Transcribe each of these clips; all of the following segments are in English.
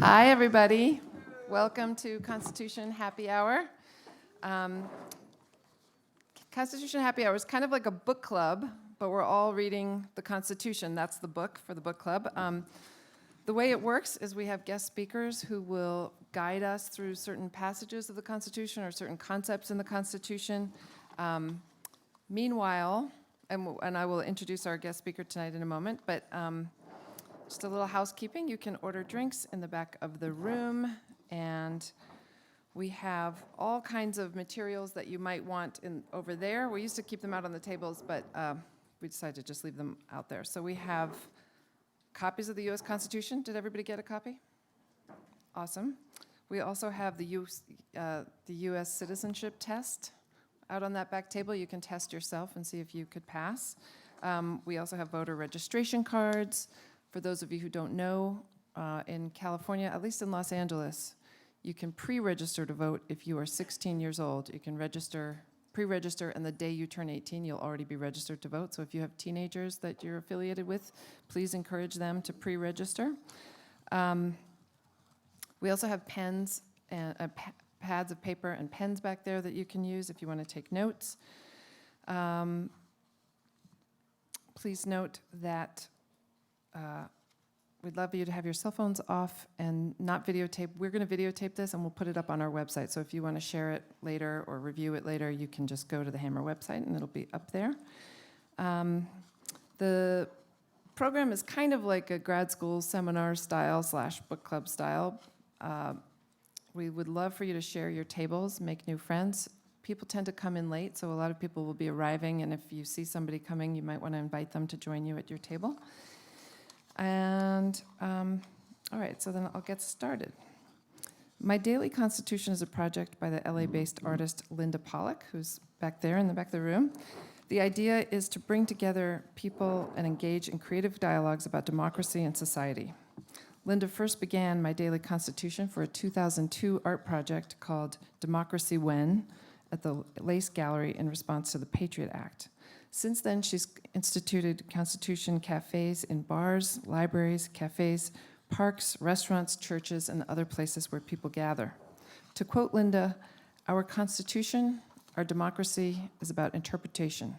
Hi, everybody. Welcome to Constitution Happy Hour. Constitution Happy Hour is kind of like a book club, but we're all reading the Constitution. That's the book for the book club. The way it works is we have guest speakers who will guide us through certain passages of the Constitution or certain concepts in the Constitution. Meanwhile, and I will introduce our guest speaker tonight in a moment, but just a little housekeeping. You can order drinks in the back of the room, and we have all kinds of materials that you might want over there. We used to keep them out on the tables, but we decided to just leave them out there. So we have copies of the U.S. Constitution. Did everybody get a copy? Awesome. We also have the U.S. citizenship test out on that back table. You can test yourself and see if you could pass. We also have voter registration cards. For those of you who don't know, in California, at least in Los Angeles, you can pre-register to vote if you are 16 years old. You can pre-register, and the day you turn 18, you'll already be registered to vote. So if you have teenagers that you're affiliated with, please encourage them to pre-register. We also have pens and pads of paper and pens back there that you can use if you want to take notes. Please note that we'd love you to have your cell phones off and not videotape. We're going to videotape this, and we'll put it up on our website. So if you want to share it later or review it later, you can just go to the Hammer website, and it'll be up there. The program is kind of like a grad school seminar style / book club style. We would love for you to share your tables, make new friends. People tend to come in late, so a lot of people will be arriving, and if you see somebody coming, you might want to invite them to join you at your table. And, all right, so then I'll get started. My Daily Constitution is a project by the LA-based artist Linda Pollock, who's back there in the back of the room. The idea is to bring together people and engage in creative dialogues about democracy and society. Linda first began My Daily Constitution for a 2002 art project called Democracy When at the Lace Gallery in response to the Patriot Act. Since then, she's instituted Constitution cafes in bars, libraries, cafes, parks, restaurants, churches, and other places where people gather. To quote Linda, "Our Constitution, our democracy, is about interpretation.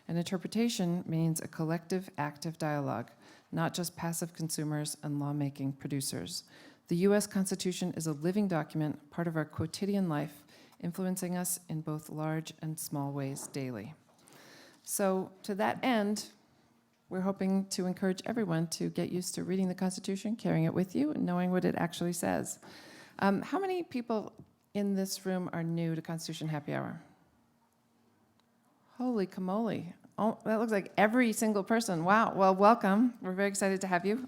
And interpretation means a collective, active dialogue, not just passive consumers and lawmaking producers. The U.S. Constitution is a living document, part of our quotidian life, influencing us in both large and small ways daily." So to that end, we're hoping to encourage everyone to get used to reading the Constitution, carrying it with you, and knowing what it actually says. How many people in this room are new to Constitution Happy Hour? Holy camole. Oh, that looks like every single person. Wow. Well, welcome. We're very excited to have you.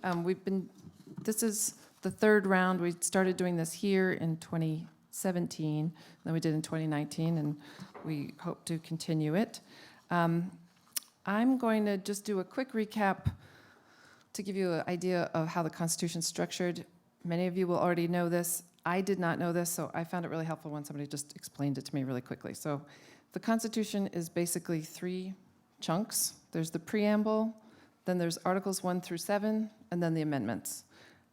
This is the third round. We started doing this here in 2017, then we did in 2019, and we hope to continue it. I'm going to just do a quick recap to give you an idea of how the Constitution's structured. Many of you will already know this. I did not know this, so I found it really helpful when somebody just explained it to me really quickly. So the Constitution is basically 3 chunks. There's the preamble, then there's Articles 1 through 7, and then the amendments.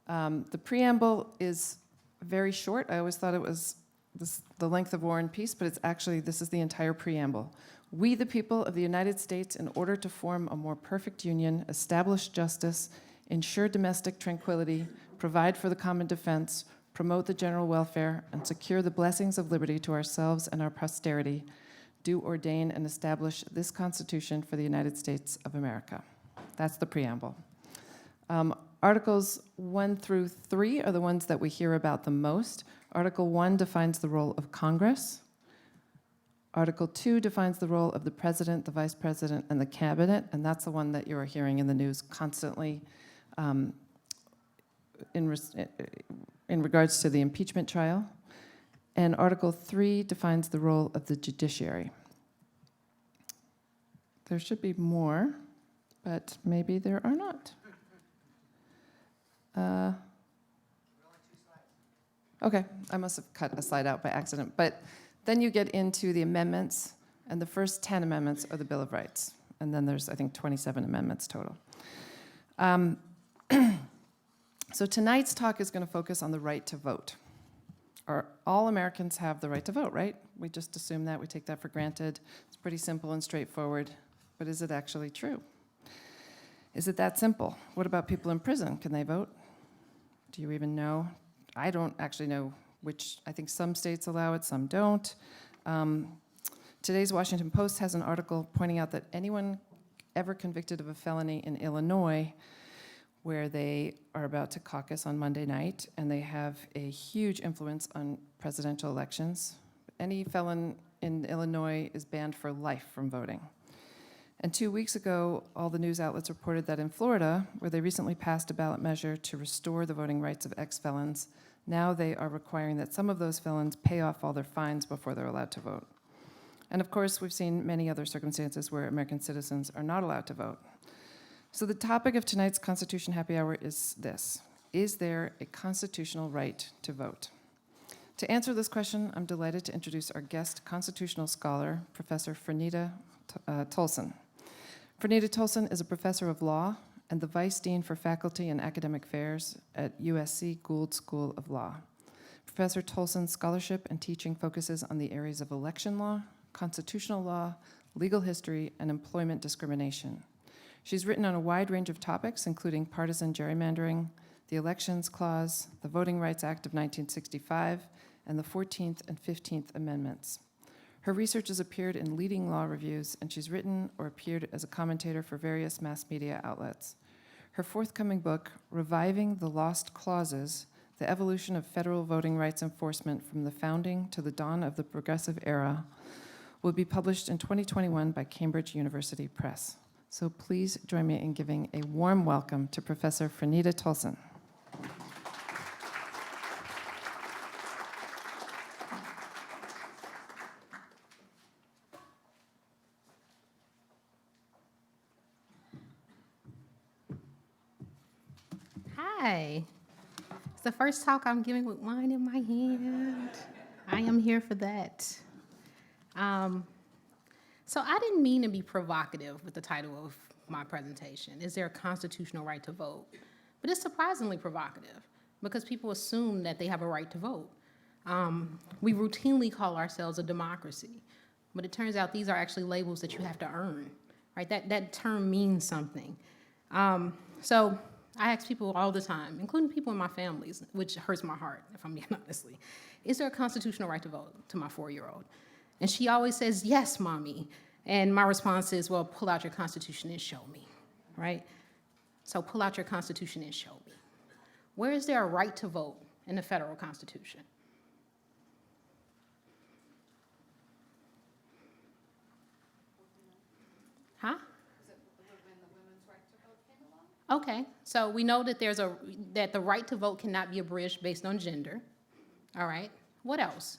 The preamble is very short. I always thought it was the length of War and Peace, but it's actually, this is the entire preamble. "We, the people of the United States, in order to form a more perfect union, establish justice, ensure domestic tranquility, provide for the common defense, promote the general welfare, and secure the blessings of liberty to ourselves and our posterity, do ordain and establish this Constitution for the United States of America." That's the preamble. Articles 1 through 3 are the ones that we hear about the most. Article 1 defines the role of Congress. Article 2 defines the role of the president, the vice president, and the cabinet, and that's the one that you are hearing in the news constantly in regards to the impeachment trial. And Article 3 defines the role of the judiciary. There should be more, but maybe there are not. Okay, I must have cut a slide out by accident, but then you get into the amendments, and the first 10 amendments are the Bill of Rights. And then there's, I think, 27 amendments total. So tonight's talk is going to focus on the right to vote. All Americans have the right to vote, right? We just assume that, we take that for granted. It's pretty simple and straightforward, but is it actually true? Is it that simple? What about people in prison? Can they vote? Do you even know? I don't actually know which. I think some states allow it, some don't. Today's Washington Post has an article pointing out that anyone ever convicted of a felony in Illinois, where they are about to caucus on Monday night, and they have a huge influence on presidential elections. Any felon in Illinois is banned for life from voting. And 2 weeks ago, all the news outlets reported that in Florida, where they recently passed a ballot measure to restore the voting rights of ex-felons, now they are requiring that some of those felons pay off all their fines before they're allowed to vote. And of course, we've seen many other circumstances where American citizens are not allowed to vote. So the topic of tonight's Constitution Happy Hour is this: is there a constitutional right to vote? To answer this question, I'm delighted to introduce our guest constitutional scholar, Professor Franita Tolson. Franita Tolson is a professor of law and the Vice Dean for Faculty and Academic Affairs at USC Gould School of Law. Professor Tolson's scholarship and teaching focuses on the areas of election law, constitutional law, legal history, and employment discrimination. She's written on a wide range of topics, including partisan gerrymandering, the Elections Clause, the Voting Rights Act of 1965, and the 14th and 15th Amendments. Her research has appeared in leading law reviews, and she's written or appeared as a commentator for various mass media outlets. Her forthcoming book, Reviving the Lost Clauses, The Evolution of Federal Voting Rights Enforcement from the Founding to the Dawn of the Progressive Era, will be published in 2021 by Cambridge University Press. So please join me in giving a warm welcome to Professor Franita Tolson. Hi. It's the first talk I'm giving with wine in my hand. I am here for that. So I didn't mean to be provocative with the title of my presentation. Is there a constitutional right to vote? But it's surprisingly provocative because people assume that they have a right to vote. We routinely call ourselves a democracy, but it turns out these are actually labels that you have to earn, right? That term means something. So I ask people all the time, including people in my families, which hurts my heart, if I'm being honestly, is there a constitutional right to vote to my 4-year-old? And she always says, yes, mommy. And my response is, well, pull out your Constitution and show me, right? So pull out your Constitution and show me. Where is there a right to vote in the federal Constitution? Huh? Okay, so we know that that the right to vote cannot be abridged based on gender. All right, what else?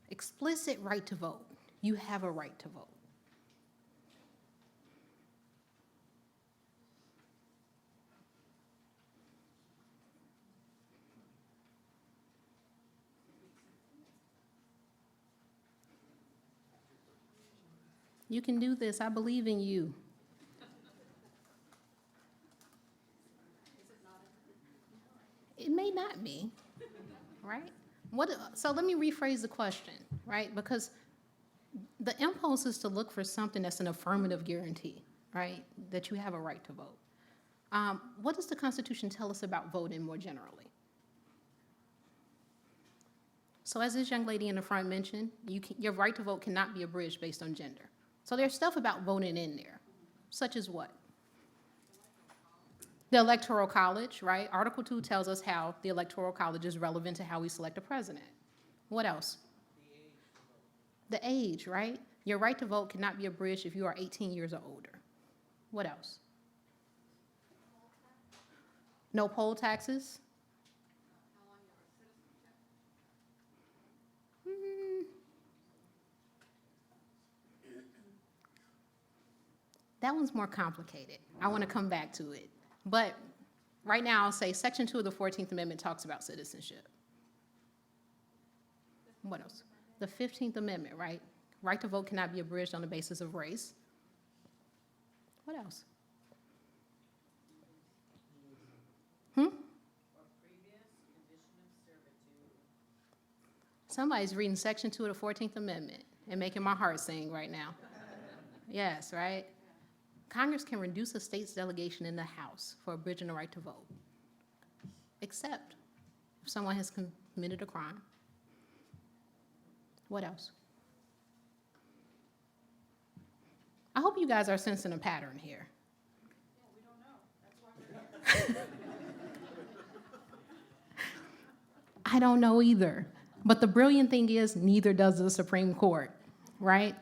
Explicit right to vote. You have a right to vote. You can do this. I believe in you. It may not be, right? So let me rephrase the question, right? Because the impulse is to look for something that's an affirmative guarantee, right? That you have a right to vote. What does the Constitution tell us about voting more generally? So as this young lady in the front mentioned, your right to vote cannot be abridged based on gender. So there's stuff about voting in there, such as what? The Electoral College, right? Article 2 tells us how the Electoral College is relevant to how we select a president. What else? The age, right? Your right to vote cannot be abridged if you are 18 years or older. What else? No poll taxes. That one's more complicated. I want to come back to it. But right now, I'll say Section 2 of the 14th Amendment talks about citizenship. What else? The 15th Amendment, right? Right to vote cannot be abridged on the basis of race. What else? Somebody's reading Section 2 of the 14th Amendment and making my heart sing right now. Yes, right? Congress can reduce a state's delegation in the House for abridging the right to vote, except if someone has committed a crime. What else? I hope you guys are sensing a pattern here. I don't know either. But the brilliant thing is, neither does the Supreme Court, right?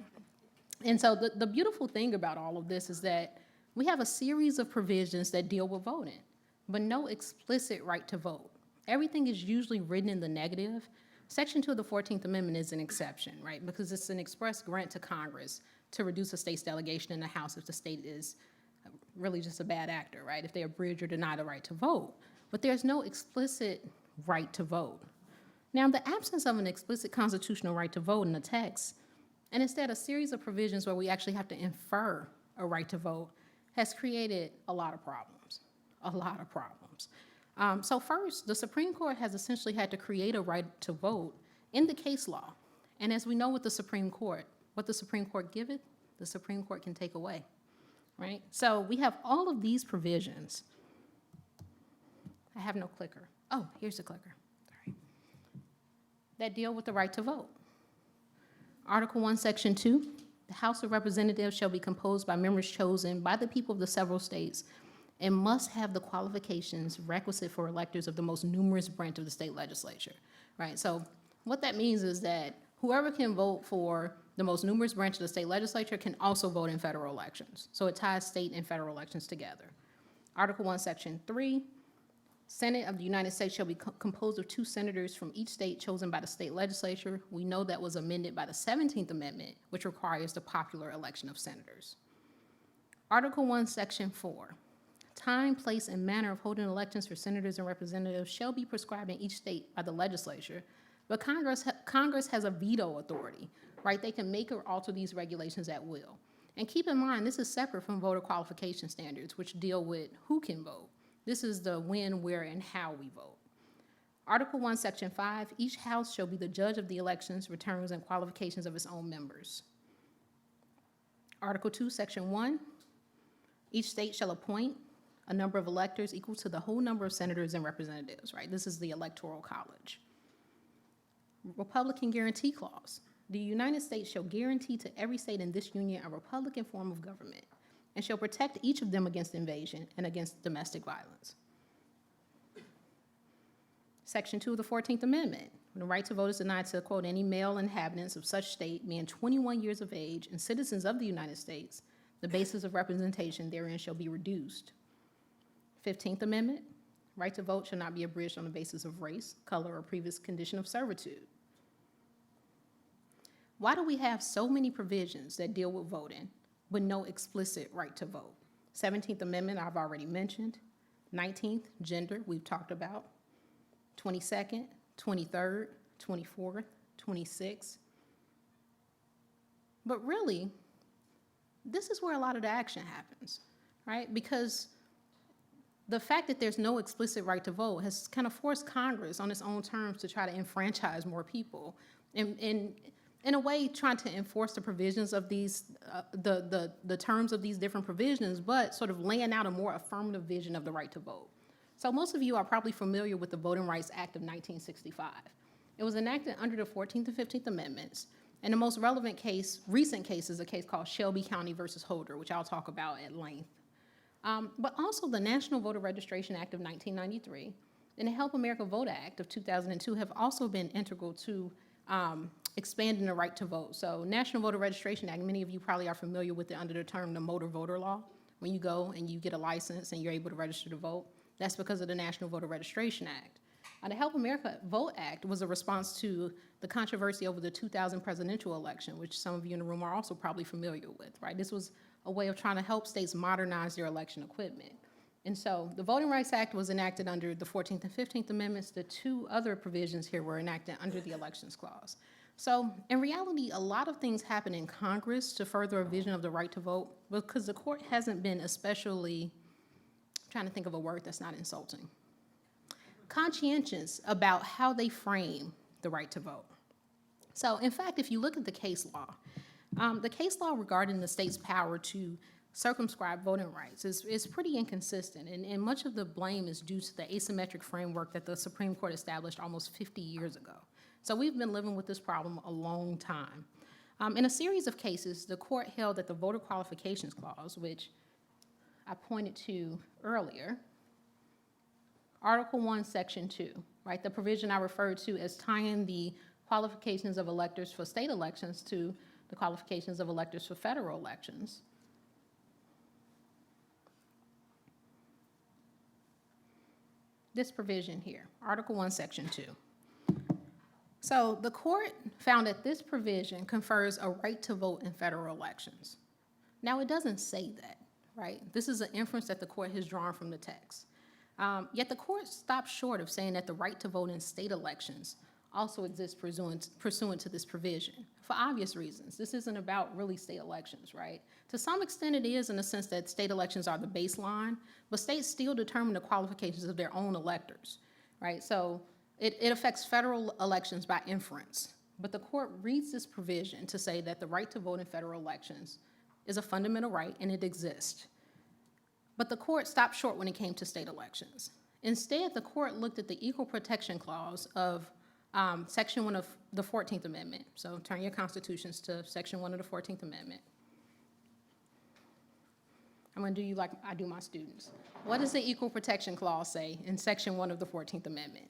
And so the beautiful thing about all of this is that we have a series of provisions that deal with voting, but no explicit right to vote. Everything is usually written in the negative. Section 2 of the 14th Amendment is an exception, right? Because it's an express grant to Congress to reduce a state's delegation in the House if the state is really just a bad actor, right? If they abridge or deny the right to vote. But there's no explicit right to vote. Now, the absence of an explicit constitutional right to vote in the text, and instead a series of provisions where we actually have to infer a right to vote, has created a lot of problems, So first, the Supreme Court has essentially had to create a right to vote in the case law. And as we know with the Supreme Court, what the Supreme Court giveth, the Supreme Court can take away, right? So we have all of these provisions. I have no clicker. Oh, here's the clicker. Sorry. That deal with the right to vote. Article 1, Section 2, the House of Representatives shall be composed by members chosen by the people of the several states and must have the qualifications requisite for electors of the most numerous branch of the state legislature, right? So what that means is that whoever can vote for the most numerous branch of the state legislature can also vote in federal elections. So it ties state and federal elections together. Article 1, Section 3, Senate of the United States shall be composed of 2 senators from each state chosen by the state legislature. We know that was amended by the 17th Amendment, which requires the popular election of senators. Article 1, Section 4, time, place, and manner of holding elections for senators and representatives shall be prescribed in each state by the legislature, but Congress has a veto authority, right? They can make or alter these regulations at will. And keep in mind, this is separate from voter qualification standards, which deal with who can vote. This is the when, where, and how we vote. Article 1, Section 5, each house shall be the judge of the elections, returns, and qualifications of its own members. Article 2, Section 1, each state shall appoint a number of electors equal to the whole number of senators and representatives, right? This is the Electoral College. Republican Guarantee Clause. The United States shall guarantee to every state in this union a republican form of government and shall protect each of them against invasion and against domestic violence. Section 2 of the 14th Amendment. When the right to vote is denied to, quote, any male inhabitants of such state being 21 years of age and citizens of the United States, the basis of representation therein shall be reduced. 15th Amendment. Right to vote shall not be abridged on the basis of race, color, or previous condition of servitude. Why do we have so many provisions that deal with voting, but no explicit right to vote? 17th Amendment, I've already mentioned. 19th, gender, we've talked about. 22nd, 23rd, 24th, 26th. But really, this is where a lot of the action happens, right? Because the fact that there's no explicit right to vote has kind of forced Congress on its own terms to try to enfranchise more people. And in a way, trying to enforce the provisions of these, the terms of these different provisions, but sort of laying out a more affirmative vision of the right to vote. So most of you are probably familiar with the Voting Rights Act of 1965. It was enacted under the 14th and 15th Amendments, and the most relevant case, recent case, is a case called Shelby County versus Holder, which I'll talk about at length. But also the National Voter Registration Act of 1993 and the Help America Vote Act of 2002 have also been integral to expanding the right to vote. So National Voter Registration Act, many of you probably are familiar with it under the term the motor voter law. When you go and you get a license and you're able to register to vote, that's because of the National Voter Registration Act. The Help America Vote Act was a response to the controversy over the 2000 presidential election, which some of you in the room are also probably familiar with, right? This was a way of trying to help states modernize their election equipment. And so the Voting Rights Act was enacted under the 14th and 15th Amendments. The 2 other provisions here were enacted under the Elections Clause. So in reality, a lot of things happen in Congress to further a vision of the right to vote because the court hasn't been especially, I'm trying to think of a word that's not insulting, conscientious about how they frame the right to vote. So in fact, if you look at the case law regarding the state's power to circumscribe voting rights is pretty inconsistent, and much of the blame is due to the asymmetric framework that the Supreme Court established almost 50 years ago. So we've been living with this problem a long time. In a series of cases, the court held that the Voter Qualifications Clause, which I pointed to earlier, Article 1, Section 2, right, the provision I referred to as tying the qualifications of electors for state elections to the qualifications of electors for federal elections. This provision here, Article 1, Section 2. So the court found that this provision confers a right to vote in federal elections. Now, it doesn't say that, right? This is an inference that the court has drawn from the text. Yet the court stopped short of saying that the right to vote in state elections also exists pursuant to this provision, for obvious reasons. This isn't about really state elections, right? To some extent it is, in the sense that state elections are the baseline, but states still determine the qualifications of their own electors, right? So it affects federal elections by inference. But the court reads this provision to say that the right to vote in federal elections is a fundamental right and it exists. But the court stopped short when it came to state elections. Instead, the court looked at the Equal Protection Clause of Section 1 of the 14th Amendment. So turn your constitutions to Section 1 of the 14th Amendment. I'm going to do you like I do my students. What does the Equal Protection Clause say in Section 1 of the 14th Amendment?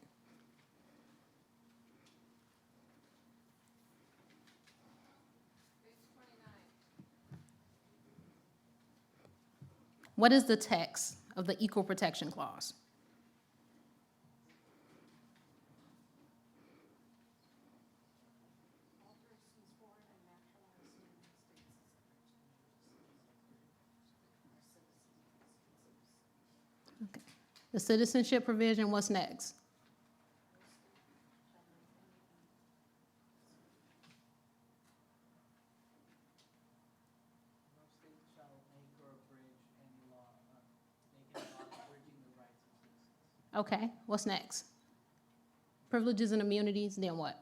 What is the text of the Equal Protection Clause? Okay. The citizenship provision, what's next? Okay, what's next? Privileges and immunities, then what?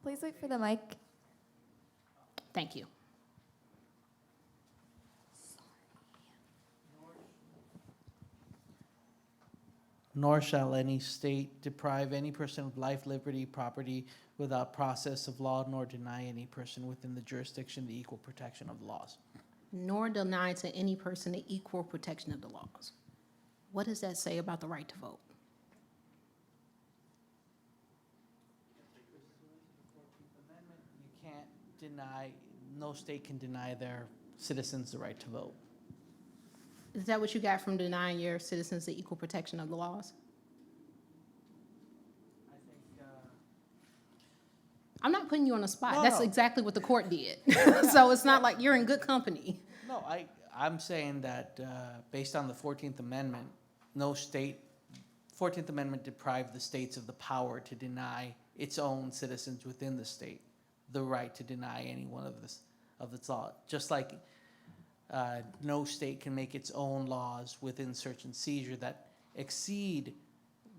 Please wait for the mic. Thank you. Nor shall any state deprive any person of life, liberty, property without process of law, nor deny any person within the jurisdiction the equal protection of the laws. Nor deny to any person the equal protection of the laws. What does that say about the right to vote? You can't deny, no state can deny their citizens the right to vote. Is that what you got from denying your citizens the equal protection of the laws? I think, I'm not putting you on the spot. No, That's no. exactly what the court did. So it's not like you're in good company. no, I'm saying that based on the 14th Amendment, no state, 14th Amendment deprived the states of the power to deny its own citizens within the state the right to deny any one of its law. Just like no state can make its own laws within search and seizure that exceed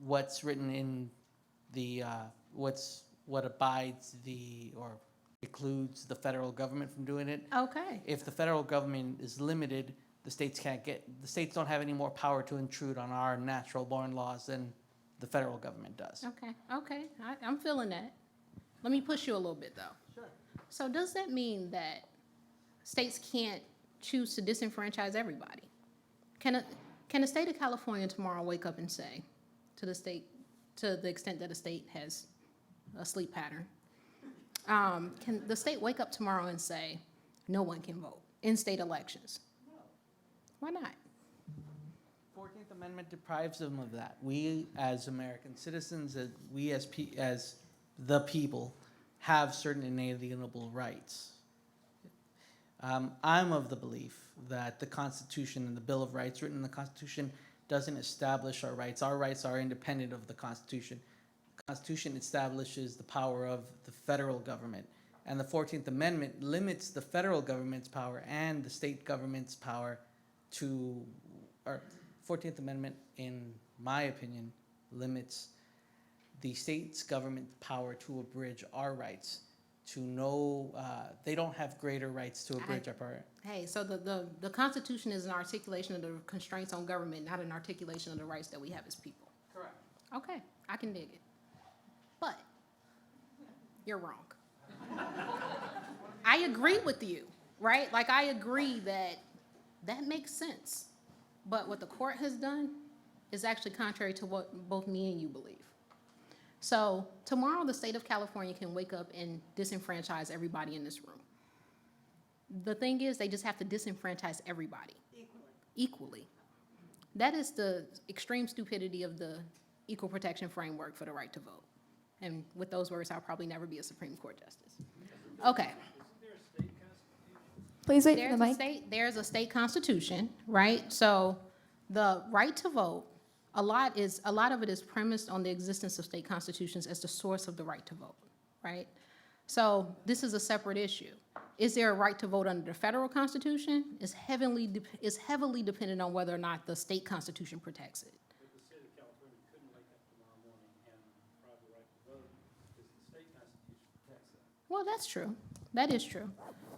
what's written in the what abides the or precludes the federal government from doing it. Okay. If the federal government is limited, the states don't have any more power to intrude on our natural born laws than the federal government does. Okay. I'm feeling that. Let me push you a little bit, though. Sure. So does that mean that states can't choose to disenfranchise everybody? Can the state of California tomorrow wake up and say to the state, to the extent that a state has a sleep pattern, can the state wake up tomorrow and say no one can vote in state elections? No. Why not? 14th Amendment deprives them of that. We as American citizens, we as the people, have certain inalienable rights. I'm of the belief that the Constitution and the Bill of Rights written in the Constitution doesn't establish our rights. Our rights are independent of the Constitution. The Constitution establishes the power of the federal government, and the 14th Amendment limits the federal government's power and the state government's power to, or 14th Amendment, in my opinion, limits the state's government power to abridge our rights, to know, they don't have greater rights to abridge our power. Hey, so the Constitution is an articulation of the constraints on government, not an articulation of the rights that we have as people. Correct. Okay, I can dig it. But you're wrong. I agree with you, right? Like, I agree that that makes sense. But what the court has done is actually contrary to what both me and you believe. So tomorrow, the state of California can wake up and disenfranchise everybody in this room. The thing is, they just have to disenfranchise everybody. Equally. That is the extreme stupidity of the equal protection framework for the right to vote. And with those words, I'll probably never be a Supreme Court justice. Okay. Please wait for the mic. There's a state constitution, right? So the right to vote, a lot of it is premised on the existence of state constitutions as the source of the right to vote, right? So this is a separate issue. Is there a right to vote under the federal constitution? Is heavily dependent on whether or not the state constitution protects it. But the state of California couldn't wake up tomorrow morning and deprive the right to vote because the state constitution protects that. Well, that's true. That is true.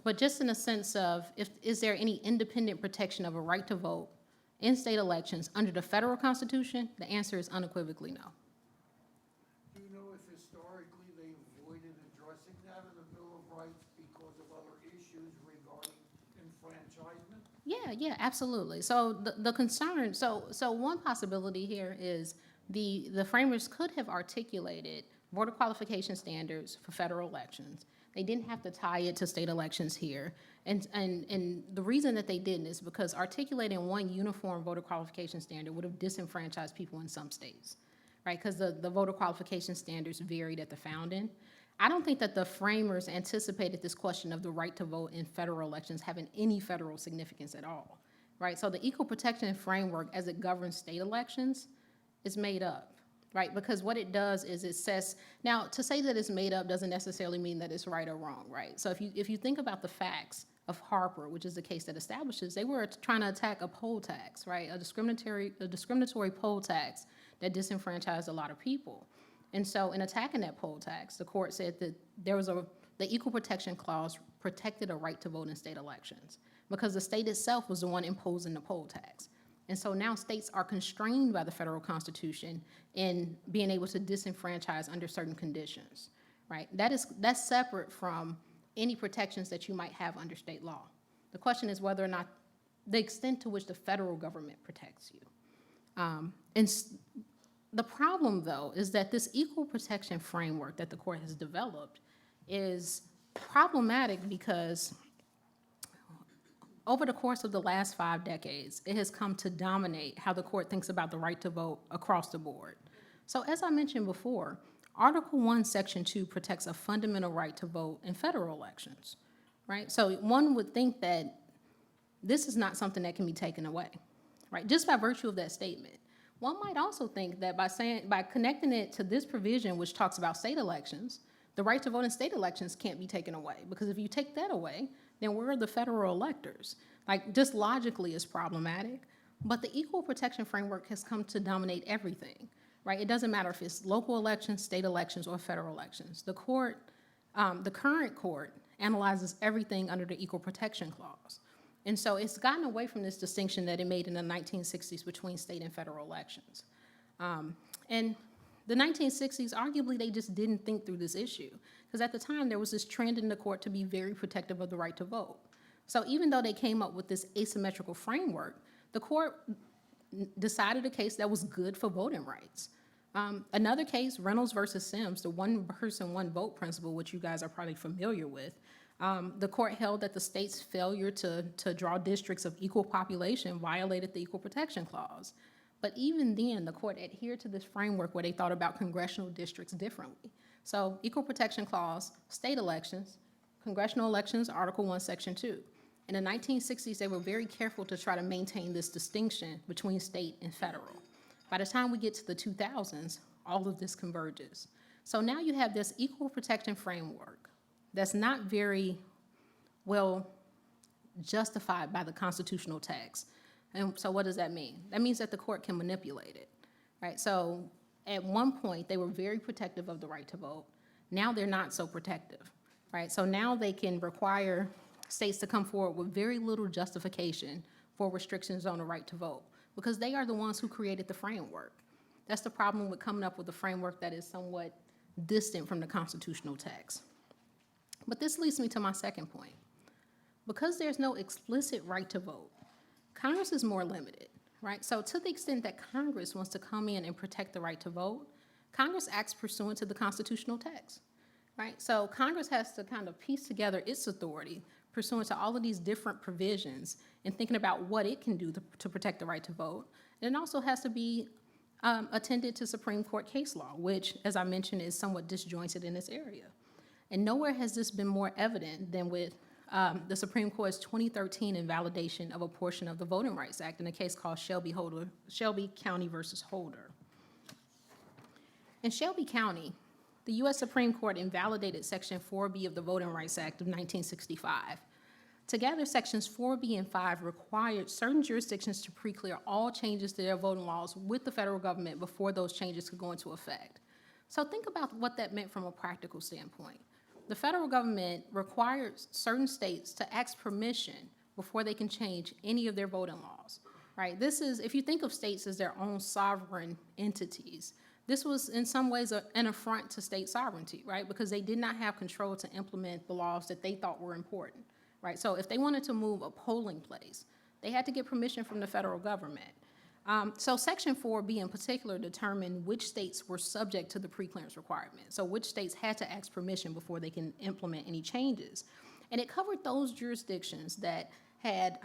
But just in a sense of, is there any independent protection of a right to vote in state elections under the federal constitution? The answer is unequivocally no. Do you know if historically they avoided addressing that in the Bill of Rights because of other issues regarding enfranchisement? Yeah, absolutely. So the concern, so one possibility here is the framers could have articulated voter qualification standards for federal elections. They didn't have to tie it to state elections here. And the reason that they didn't is because articulating one uniform voter qualification standard would have disenfranchised people in some states, right? Because the voter qualification standards varied at the founding. I don't think that the framers anticipated this question of the right to vote in federal elections having any federal significance at all, right? So the equal protection framework as it governs state elections is made up. Right, because what it does is it says, now to say that it's made up doesn't necessarily mean that it's right or wrong, right? So if you think about the facts of Harper, which is the case that establishes, they were trying to attack a poll tax, right? A discriminatory poll tax that disenfranchised a lot of people. And so in attacking that poll tax, the court said that the equal protection clause protected a right to vote in state elections because the state itself was the one imposing the poll tax. And so now states are constrained by the federal constitution in being able to disenfranchise under certain conditions, right? That's separate from any protections that you might have under state law. The question is whether or not the extent to which the federal government protects you. The problem, though, is that this equal protection framework that the court has developed is problematic because over the course of the last 5 decades, it has come to dominate how the court thinks about the right to vote across the board. So as I mentioned before, Article 1, Section 2 protects a fundamental right to vote in federal elections, right? So one would think that this is not something that can be taken away, right? Just by virtue of that statement. One might also think that by connecting it to this provision, which talks about state elections, the right to vote in state elections can't be taken away, because if you take that away, then where are the federal electors? Like, just logically it's problematic, but the equal protection framework has come to dominate everything, right? It doesn't matter if it's local elections, state elections, or federal elections. The current court analyzes everything under the equal protection clause. And so it's gotten away from this distinction that it made in the 1960s between state and federal elections. And the 1960s, arguably, they just didn't think through this issue, because at the time there was this trend in the court to be very protective of the right to vote. So even though they came up with this asymmetrical framework, the court decided a case that was good for voting rights. Another case, Reynolds versus Sims, the one person, one vote principle, which you guys are probably familiar with, the court held that the state's failure to draw districts of equal population violated the Equal Protection Clause. But even then, the court adhered to this framework where they thought about congressional districts differently. So Equal Protection Clause, state elections, congressional elections, Article 1, Section 2. In the 1960s, they were very careful to try to maintain this distinction between state and federal. By the time we get to the 2000s, all of this converges. So now you have this equal protection framework that's not very well justified by the constitutional text. And so what does that mean? That means that the court can manipulate it, right? So at one point, they were very protective of the right to vote. Now they're not so protective, right? So now they can require states to come forward with very little justification for restrictions on the right to vote, because they are the ones who created the framework. That's the problem with coming up with a framework that is somewhat distant from the constitutional text. But this leads me to my second point. Because there's no explicit right to vote, Congress is more limited, right? So to the extent that Congress wants to come in and protect the right to vote, Congress acts pursuant to the constitutional text, right? So Congress has to kind of piece together its authority pursuant to all of these different provisions and thinking about what it can do to protect the right to vote. And it also has to be attended to Supreme Court case law, which, as I mentioned, is somewhat disjointed in this area. And nowhere has this been more evident than with the Supreme Court's 2013 invalidation of a portion of the Voting Rights Act in a case called Shelby County versus Holder. In Shelby County, the U.S. Supreme Court invalidated Section 4B of the Voting Rights Act of 1965. Together, Sections 4B and 5 required certain jurisdictions to pre-clear all changes to their voting laws with the federal government before those changes could go into effect. So think about what that meant from a practical standpoint. The federal government required certain states to ask permission before they can change any of their voting laws, right? This is, if you think of states as their own sovereign entities, this was in some ways an affront to state sovereignty, right? Because they did not have control to implement the laws that they thought were important, right? So if they wanted to move a polling place, they had to get permission from the federal government. So Section 4B in particular determined which states were subject to the pre-clearance requirement. So which states had to ask permission before they can implement any changes. And it covered those jurisdictions that had,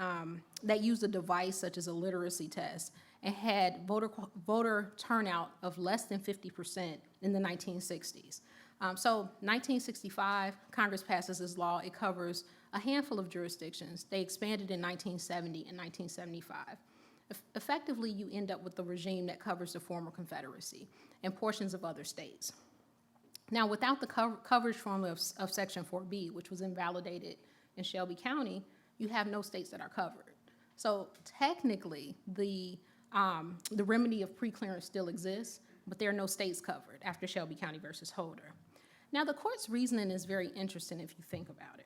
that used a device such as a literacy test and had voter turnout of less than 50% in the 1960s. So 1965, Congress passes this law. It covers a handful of jurisdictions. They expanded in 1970 and 1975. Effectively, you end up with the regime that covers the former Confederacy and portions of other states. Now, without the coverage formula of Section 4B, which was invalidated in Shelby County, you have no states that are covered. So technically, the remedy of preclearance still exists, but there are no states covered after Shelby County versus Holder. Now, the court's reasoning is very interesting if you think about it.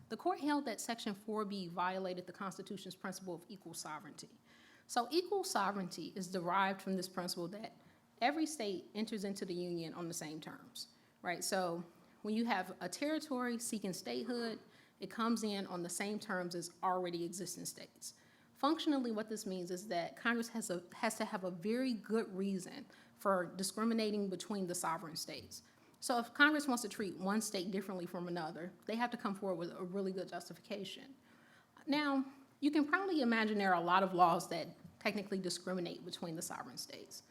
The court held that Section 4B violated the Constitution's principle of equal sovereignty. So equal sovereignty is derived from this principle that every state enters into the union on the same terms, right? So when you have a territory seeking statehood, it comes in on the same terms as already existing states. Functionally, what this means is that Congress has to have a very good reason for discriminating between the sovereign states. So if Congress wants to treat one state differently from another, they have to come forward with a really good justification. Now, you can probably imagine there are a lot of laws that technically discriminate between the sovereign states.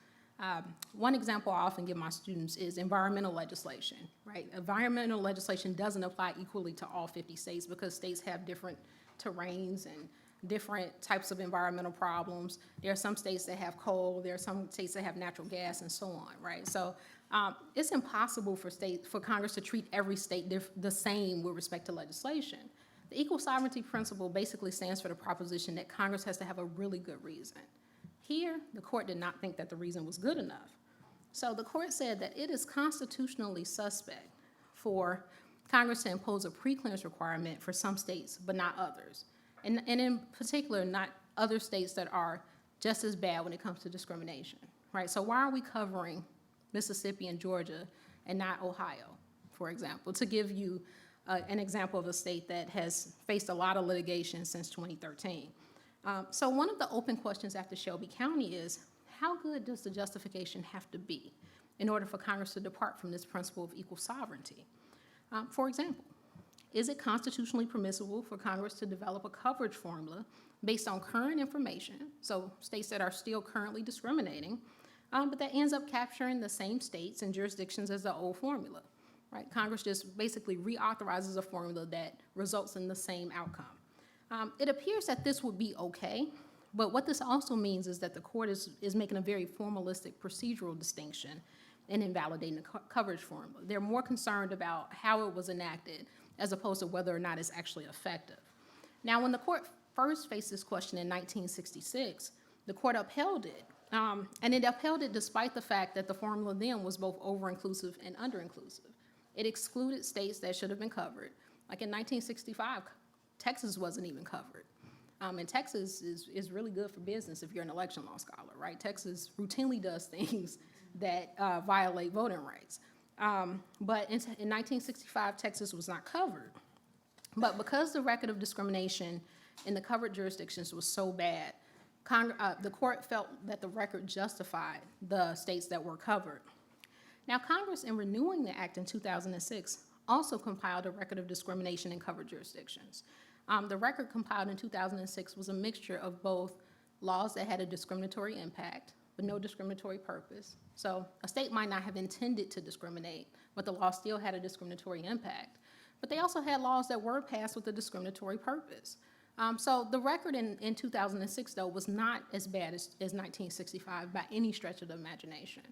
One example I often give my students is environmental legislation, right? Environmental legislation doesn't apply equally to all 50 states because states have different terrains and different types of environmental problems. There are some states that have coal, there are some states that have natural gas, and so on, right? So it's impossible for Congress to treat every state the same with respect to legislation. The equal sovereignty principle basically stands for the proposition that Congress has to have a really good reason. Here, the court did not think that the reason was good enough. So the court said that it is constitutionally suspect for Congress to impose a preclearance requirement for some states, but not others. And in particular, not other states that are just as bad when it comes to discrimination, right? So why are we covering Mississippi and Georgia and not Ohio, for example, to give you an example of a state that has faced a lot of litigation since 2013. So one of the open questions after Shelby County is, how good does the justification have to be in order for Congress to depart from this principle of equal sovereignty? For example, is it constitutionally permissible for Congress to develop a coverage formula based on current information, so states that are still currently discriminating, but that ends up capturing the same states and jurisdictions as the old formula? Right? Congress just basically reauthorizes a formula that results in the same outcome. It appears that this would be okay, but what this also means is that the court is making a very formalistic procedural distinction in invalidating the coverage formula. They're more concerned about how it was enacted as opposed to whether or not it's actually effective. Now, when the court first faced this question in 1966, the court upheld it And it upheld it despite the fact that the formula then was both over-inclusive and under-inclusive. It excluded states that should have been covered. Like in 1965, Texas wasn't even covered. And Texas is really good for business if you're an election law scholar, right? Texas routinely does things that violate voting rights. But in 1965, Texas was not covered. But because the record of discrimination in the covered jurisdictions was so bad, the court felt that the record justified the states that were covered. Now, Congress, in renewing the act in 2006, also compiled a record of discrimination in covered jurisdictions. The record compiled in 2006 was a mixture of both laws that had a discriminatory impact, but no discriminatory purpose. So a state might not have intended to discriminate, but the law still had a discriminatory impact. But they also had laws that were passed with a discriminatory purpose. So the record in 2006, though, was not as bad as 1965 by any stretch of the imagination.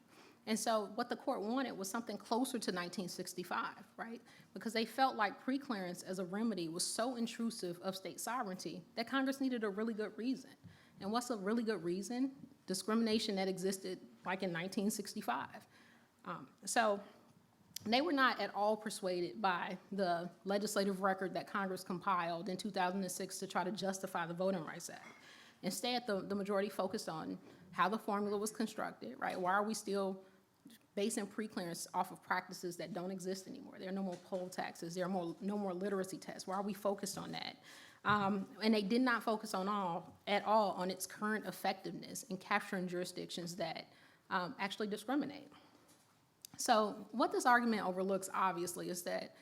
And so what the court wanted was something closer to 1965, right? Because they felt like preclearance as a remedy was so intrusive of state sovereignty that Congress needed a really good reason. And what's a really good reason? Discrimination that existed like in 1965. So they were not at all persuaded by the legislative record that Congress compiled in 2006 to try to justify the Voting Rights Act. Instead, the majority focused on how the formula was constructed, right? Why are we still basing preclearance off of practices that don't exist anymore? There are no more poll taxes. There are no more literacy tests. Why are we focused on that? And they did not focus at all on its current effectiveness in capturing jurisdictions that actually discriminate. So what this argument overlooks, obviously, is that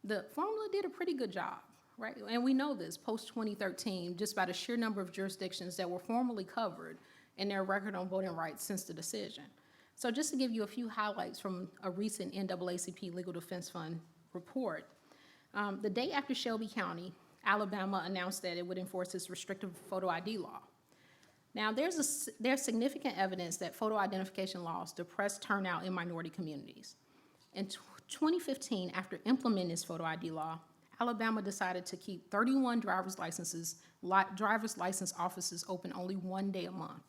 the formula did a pretty good job, right? And we know this post-2013, just by the sheer number of jurisdictions that were formally covered in their record on voting rights since the decision. So just to give you a few highlights from a recent NAACP Legal Defense Fund report, the day after Shelby County, Alabama announced that it would enforce its restrictive photo ID law. Now, there's significant evidence that photo identification laws depress turnout in minority communities. In 2015, after implementing its photo ID law, Alabama decided to keep 31 driver's license offices open only one day a month.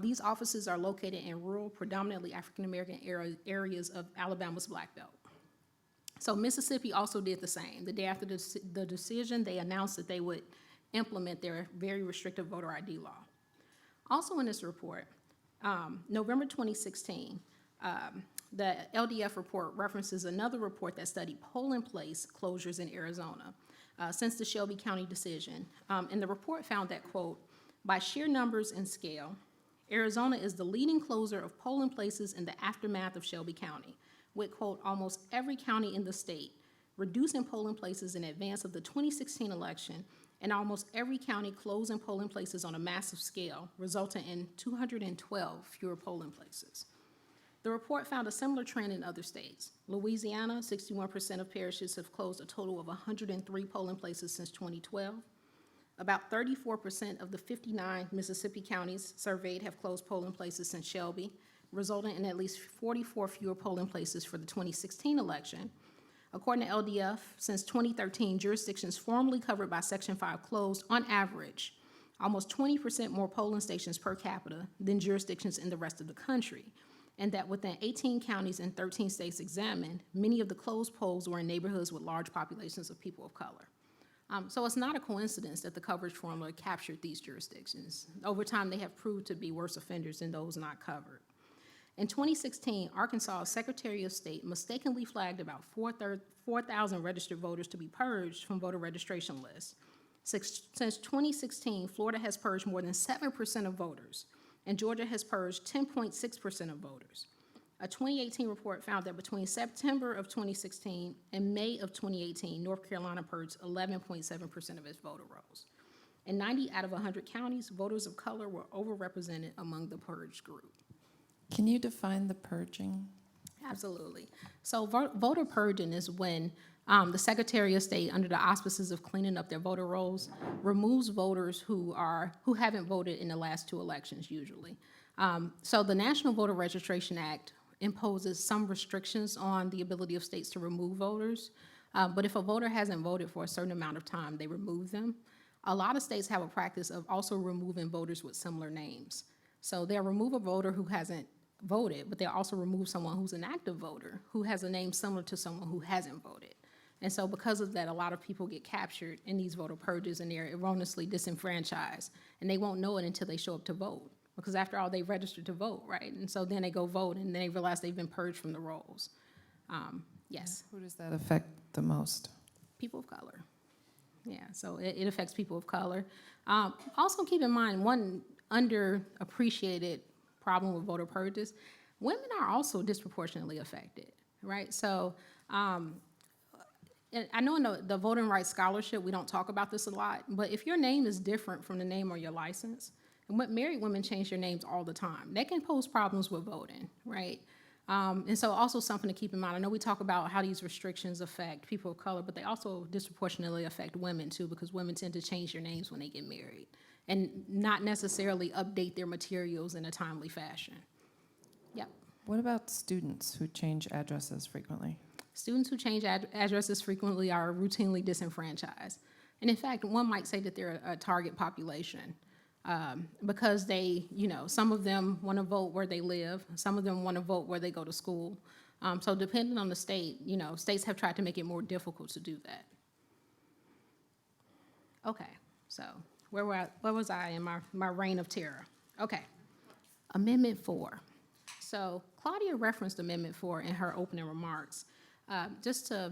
These offices are located in rural, predominantly African-American areas of Alabama's Black Belt. So Mississippi also did the same. The day after the decision, they announced that they would implement their very restrictive voter ID law. Also in this report, November 2016, the LDF report references another report that studied polling place closures in Arizona since the Shelby County decision. And the report found that, quote, by sheer numbers and scale, Arizona is the leading closer of polling places in the aftermath of Shelby County, with, quote, almost every county in the state reducing polling places in advance of the 2016 election, and almost every county closing polling places on a massive scale, resulting in 212 fewer polling places. The report found a similar trend in other states. Louisiana, 61% of parishes have closed a total of 103 polling places since 2012. About 34% of the 59 Mississippi counties surveyed have closed polling places since Shelby, resulting in at least 44 fewer polling places for the 2016 election. According to LDF, since 2013, jurisdictions formerly covered by Section 5 closed, on average, almost 20% more polling stations per capita than jurisdictions in the rest of the country, and that within 18 counties and 13 states examined, many of the closed polls were in neighborhoods with large populations of people of color. So it's not a coincidence that the coverage formula captured these jurisdictions. Over time, they have proved to be worse offenders than those not covered. In 2016, Arkansas' Secretary of State mistakenly flagged about 4,000 registered voters to be purged from voter registration lists. Since 2016, Florida has purged more than 7% of voters, and Georgia has purged 10.6% of voters. A 2018 report found that between September of 2016 and May of 2018, North Carolina purged 11.7% of its voter rolls. In 90 out of 100 counties, voters of color were overrepresented among the purged group. Can you define the purging? Absolutely. So voter purging is when the Secretary of State, under the auspices of cleaning up their voter rolls, removes voters who haven't voted in the last two elections usually. So the National Voter Registration Act imposes some restrictions on the ability of states to remove voters. But if a voter hasn't voted for a certain amount of time, they remove them. A lot of states have a practice of also removing voters with similar names. So they'll remove a voter who hasn't voted, but they'll also remove someone who's an active voter who has a name similar to someone who hasn't voted. And so because of that, a lot of people get captured in these voter purges and they're erroneously disenfranchised. And they won't know it until they show up to vote. Because after all, they registered to vote, right? And so then they go vote and then they realize they've been purged from the rolls. Yes, Who does that affect the most? people of color. Yeah, so it affects people of color. Also keep in mind, one underappreciated problem with voter purges, women are also disproportionately affected, right? So and I know in the voting rights scholarship, we don't talk about this a lot, but if your name is different from the name on your license, and what married women change their names all the time, that can pose problems with voting, right? And so also something to keep in mind. I know we talk about how these restrictions affect people of color, but they also disproportionately affect women too, because women tend to change their names when they get married and not necessarily update their materials in a timely fashion. Yep. What about students who change addresses frequently? Students who change addresses frequently are routinely disenfranchised. And in fact, one might say that they're a target population because they, some of them want to vote where they live. Some of them want to vote where they go to school. So depending on the state, states have tried to make it more difficult to do that. Okay, so where was I in my reign of terror? Okay, Amendment 4. So Claudia referenced Amendment 4 in her opening remarks. Just to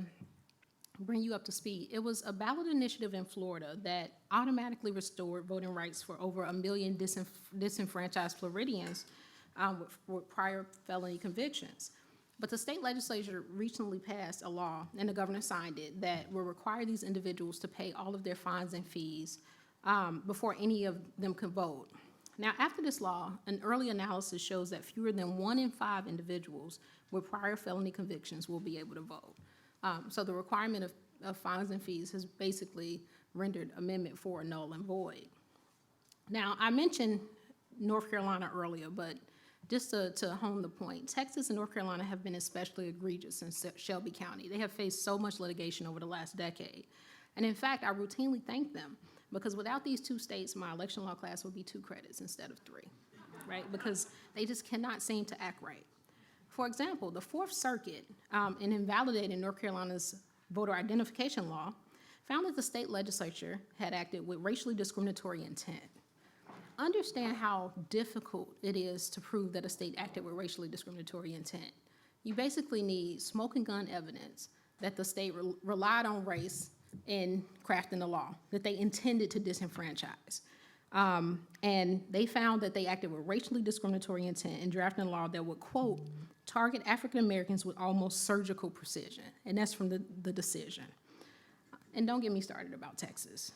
bring you up to speed, it was a ballot initiative in Florida that automatically restored voting rights for over 1 million disenfranchised Floridians with prior felony convictions. But the state legislature recently passed a law, and the governor signed it, that will require these individuals to pay all of their fines and fees before any of them can vote. Now, after this law, an early analysis shows that fewer than 1 in 5 individuals with prior felony convictions will be able to vote. So the requirement of fines and fees has basically rendered Amendment 4 null and void. Now, I mentioned North Carolina earlier, but just to hone the point, Texas and North Carolina have been especially egregious in Shelby County. They have faced so much litigation over the last decade. And in fact, I routinely thank them because without these two states, my election law class would be 2 credits instead of 3, right? Because they just cannot seem to act right. For example, the Fourth Circuit, in invalidating North Carolina's voter identification law, found that the state legislature had acted with racially discriminatory intent. Understand how difficult it is to prove that a state acted with racially discriminatory intent. You basically need smoking gun evidence that the state relied on race in crafting the law, that they intended to disenfranchise. And they found that they acted with racially discriminatory intent in drafting a law that would, quote, target African Americans with almost surgical precision. And that's from the decision. And don't get me started about Texas.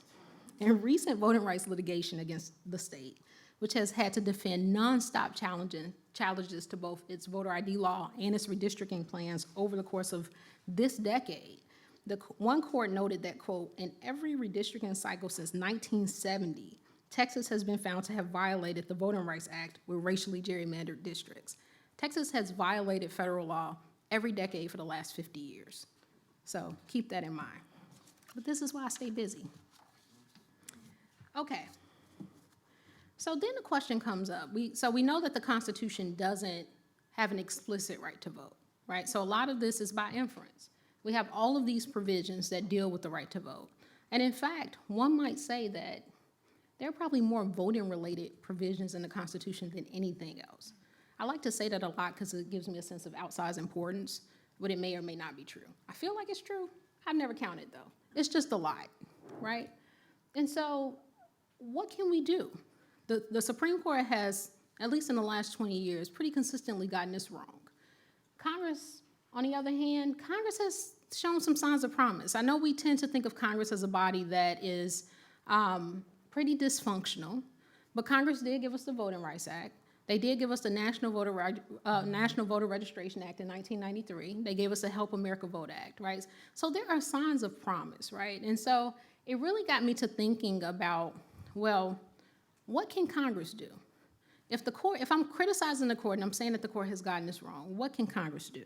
In recent voting rights litigation against the state, which has had to defend nonstop challenges to both its voter ID law and its redistricting plans over the course of this decade, one court noted that, quote, in every redistricting cycle since 1970, Texas has been found to have violated the Voting Rights Act with racially gerrymandered districts. Texas has violated federal law every decade for the last 50 years. So keep that in mind. But this is why I stay busy. Okay. So then the question comes up. We know that the Constitution doesn't have an explicit right to vote, right? So a lot of this is by inference. We have all of these provisions that deal with the right to vote. And in fact, one might say that there are probably more voting-related provisions in the Constitution than anything else. I like to say that a lot because it gives me a sense of outsized importance, but it may or may not be true. I feel like it's true. I've never counted, though. It's just a lot, right? And so what can we do? The Supreme Court has, at least in the last 20 years, pretty consistently gotten this wrong. Congress, on the other hand, Congress has shown some signs of promise. I know we tend to think of Congress as a body that is pretty dysfunctional, but Congress did give us the Voting Rights Act. They did give us the National Voter Registration Act in 1993. They gave us the Help America Vote Act, right? So there are signs of promise, right? And so it really got me to thinking about, well, what can Congress do? If I'm criticizing the court and I'm saying that the court has gotten this wrong, what can Congress do?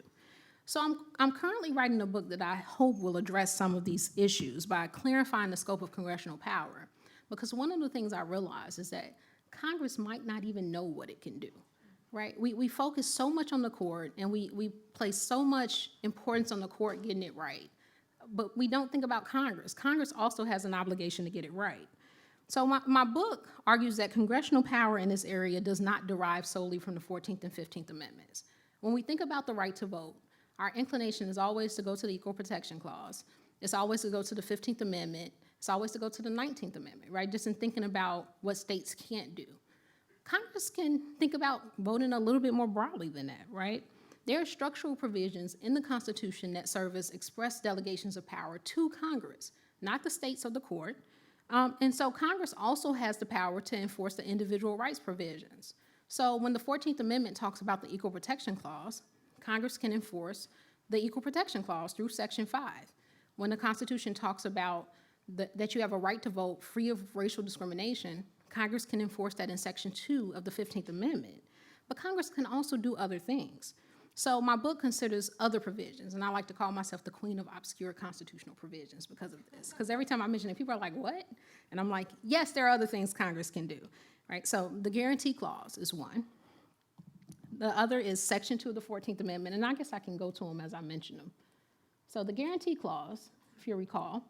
So I'm currently writing a book that I hope will address some of these issues by clarifying the scope of congressional power. Because one of the things I realize is that Congress might not even know what it can do, right? We focus so much on the court, and we place so much importance on the court getting it right, but we don't think about Congress. Congress also has an obligation to get it right. So my book argues that congressional power in this area does not derive solely from the 14th and 15th Amendments. When we think about the right to vote, our inclination is always to go to the Equal Protection Clause. It's always to go to the 15th Amendment. It's always to go to the 19th Amendment, right? Just in thinking about what states can't do. Congress can think about voting a little bit more broadly than that, right? There are structural provisions in the Constitution that serve as express delegations of power to Congress, not the states or the court. And so Congress also has the power to enforce the individual rights provisions. So when the 14th Amendment talks about the Equal Protection Clause, Congress can enforce the Equal Protection Clause through Section 5. When the Constitution talks about that you have a right to vote free of racial discrimination, Congress can enforce that in Section 2 of the 15th Amendment. But Congress can also do other things. So my book considers other provisions, and I like to call myself the queen of obscure constitutional provisions because of this. Because every time I mention it, people are like, what? And I'm like, yes, there are other things Congress can do, right? So the Guarantee Clause is one. The other is Section 2 of the 14th Amendment, and I guess I can go to them as I mention them. So the Guarantee Clause, if you recall,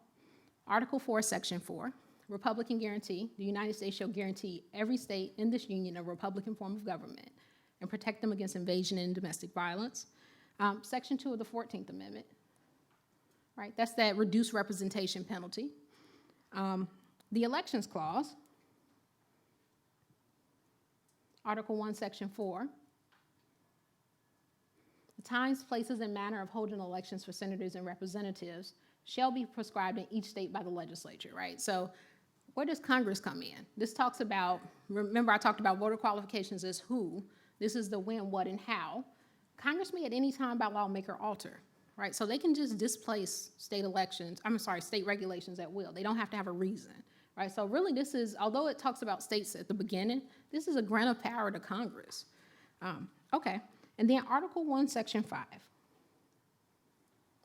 Article 4, Section 4, Republican guarantee, the United States shall guarantee every state in this union a Republican form of government and protect them against invasion and domestic violence. Section 2 of the 14th Amendment, right? That's that reduced representation penalty. The Elections Clause, Article 1, Section 4, the times, places, and manner of holding elections for senators and representatives shall be prescribed in each state by the legislature, right? So where does Congress come in? This talks about, remember I talked about voter qualifications as who. This is the when, what, and how. Congress may at any time by law make or alter, right? So they can just displace state regulations at will. They don't have to have a reason, right? So really this is, although it talks about states at the beginning, this is a grant of power to Congress. Okay, and then Article 1, Section 5.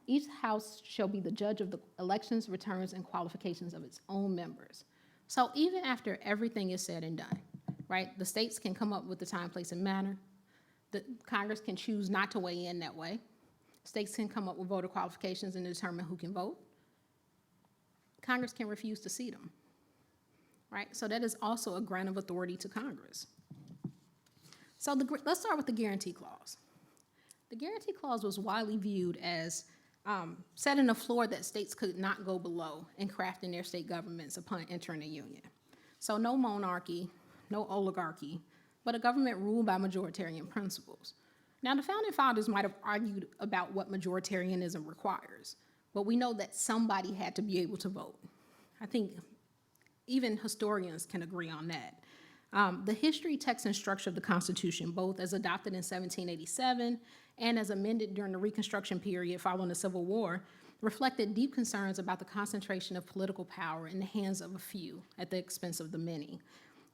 Each house shall be the judge of the elections, returns, and qualifications of its own members. So even after everything is said and done, right, the states can come up with the time, place, and manner. The Congress can choose not to weigh in that way. States can come up with voter qualifications and determine who can vote. Congress can refuse to seat them, right? So that is also a grant of authority to Congress. So let's start with the Guarantee Clause. The Guarantee Clause was widely viewed as setting a floor that states could not go below in crafting their state governments upon entering the union. So no monarchy, no oligarchy, but a government ruled by majoritarian principles. Now, the Founding Fathers might have argued about what majoritarianism requires, but we know that somebody had to be able to vote. I think even historians can agree on that. The history, text, and structure of the Constitution, both as adopted in 1787 and as amended during the Reconstruction period following the Civil War, reflected deep concerns about the concentration of political power in the hands of a few at the expense of the many.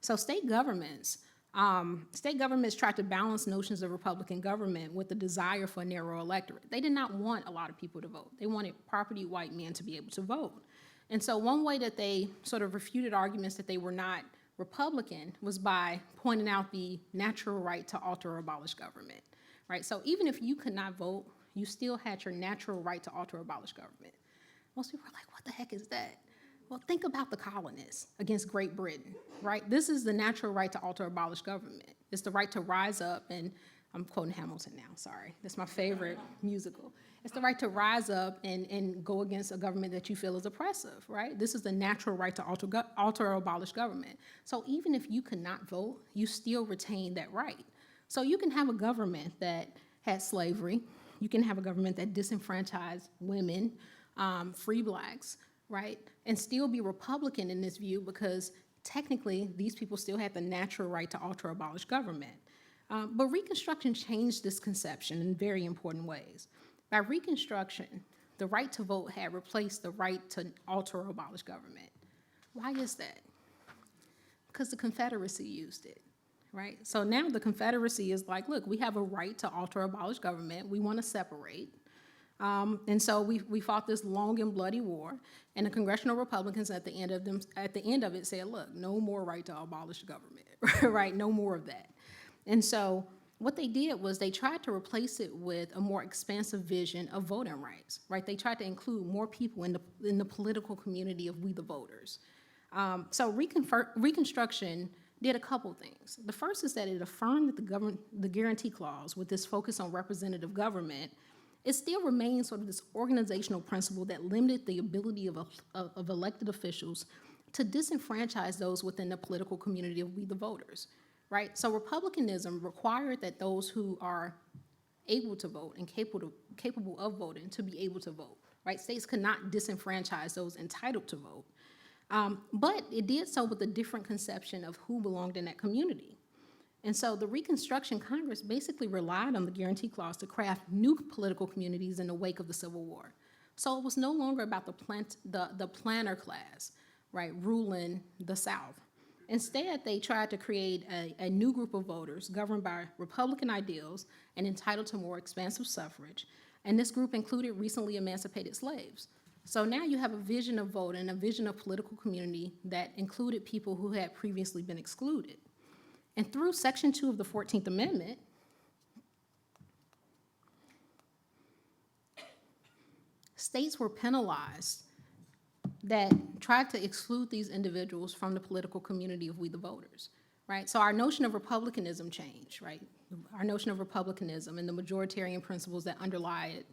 So state governments tried to balance notions of Republican government with the desire for a narrow electorate. They did not want a lot of people to vote. They wanted property white men to be able to vote. And so one way that they sort of refuted arguments that they were not Republican was by pointing out the natural right to alter or abolish government, right? So even if you could not vote, you still had your natural right to alter or abolish government. Most people are like, what the heck is that? Well, think about the colonists against Great Britain, right? This is the natural right to alter or abolish government. It's the right to rise up, and I'm quoting Hamilton now, sorry. That's my favorite musical. It's the right to rise up and go against a government that you feel is oppressive, right? This is the natural right to alter or abolish government. So even if you could not vote, you still retain that right. So you can have a government that had slavery. You can have a government that disenfranchised women, free blacks, right? And still be Republican in this view because technically these people still had the natural right to alter or abolish government. But Reconstruction changed this conception in very important ways. By Reconstruction, the right to vote had replaced the right to alter or abolish government. Why is that? Because the Confederacy used it, right? So now the Confederacy is like, look, we have a right to alter or abolish government. We want to separate. And so we fought this long and bloody war, and the congressional Republicans at the end of it said, look, no more right to abolish government, right? No more of that. And so what they did was they tried to replace it with a more expansive vision of voting rights, right? They tried to include more people in the political community of we the voters. So Reconstruction did a couple things. The first is that it affirmed that the guarantee clause, with this focus on representative government, it still remains sort of this organizational principle that limited the ability of elected officials to disenfranchise those within the political community of we the voters, right? So Republicanism required that those who are able to vote and capable of voting to be able to vote, right? States could not disenfranchise those entitled to vote. But it did so with a different conception of who belonged in that community. And so the Reconstruction Congress basically relied on the Guarantee Clause to craft new political communities in the wake of the Civil War. So it was no longer about the planter class, right, ruling the South. Instead, they tried to create a new group of voters governed by Republican ideals and entitled to more expansive suffrage. And this group included recently emancipated slaves. So now you have a vision of voting, a vision of political community that included people who had previously been excluded. And through Section 2 of the 14th Amendment, states were penalized that tried to exclude these individuals from the political community of we the voters, right? So our notion of republicanism changed, right? Our notion of republicanism and the majoritarian principles that underlie it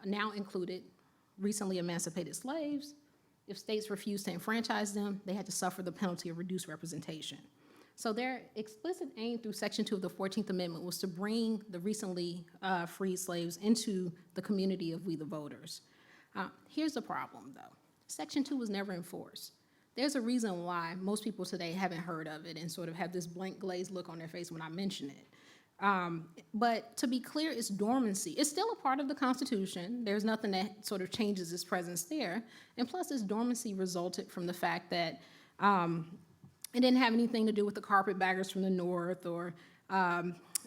now included recently emancipated slaves. If states refused to enfranchise them, they had to suffer the penalty of reduced representation. So their explicit aim through Section 2 of the 14th Amendment was to bring the recently freed slaves into the community of we the voters. Here's the problem, though. Section 2 was never enforced. There's a reason why most people today haven't heard of it and sort of have this blank glazed look on their face when I mention it. But to be clear, it's dormancy. It's still a part of the Constitution. There's nothing that sort of changes its presence there. And plus, its dormancy resulted from the fact that it didn't have anything to do with the carpetbaggers from the North, or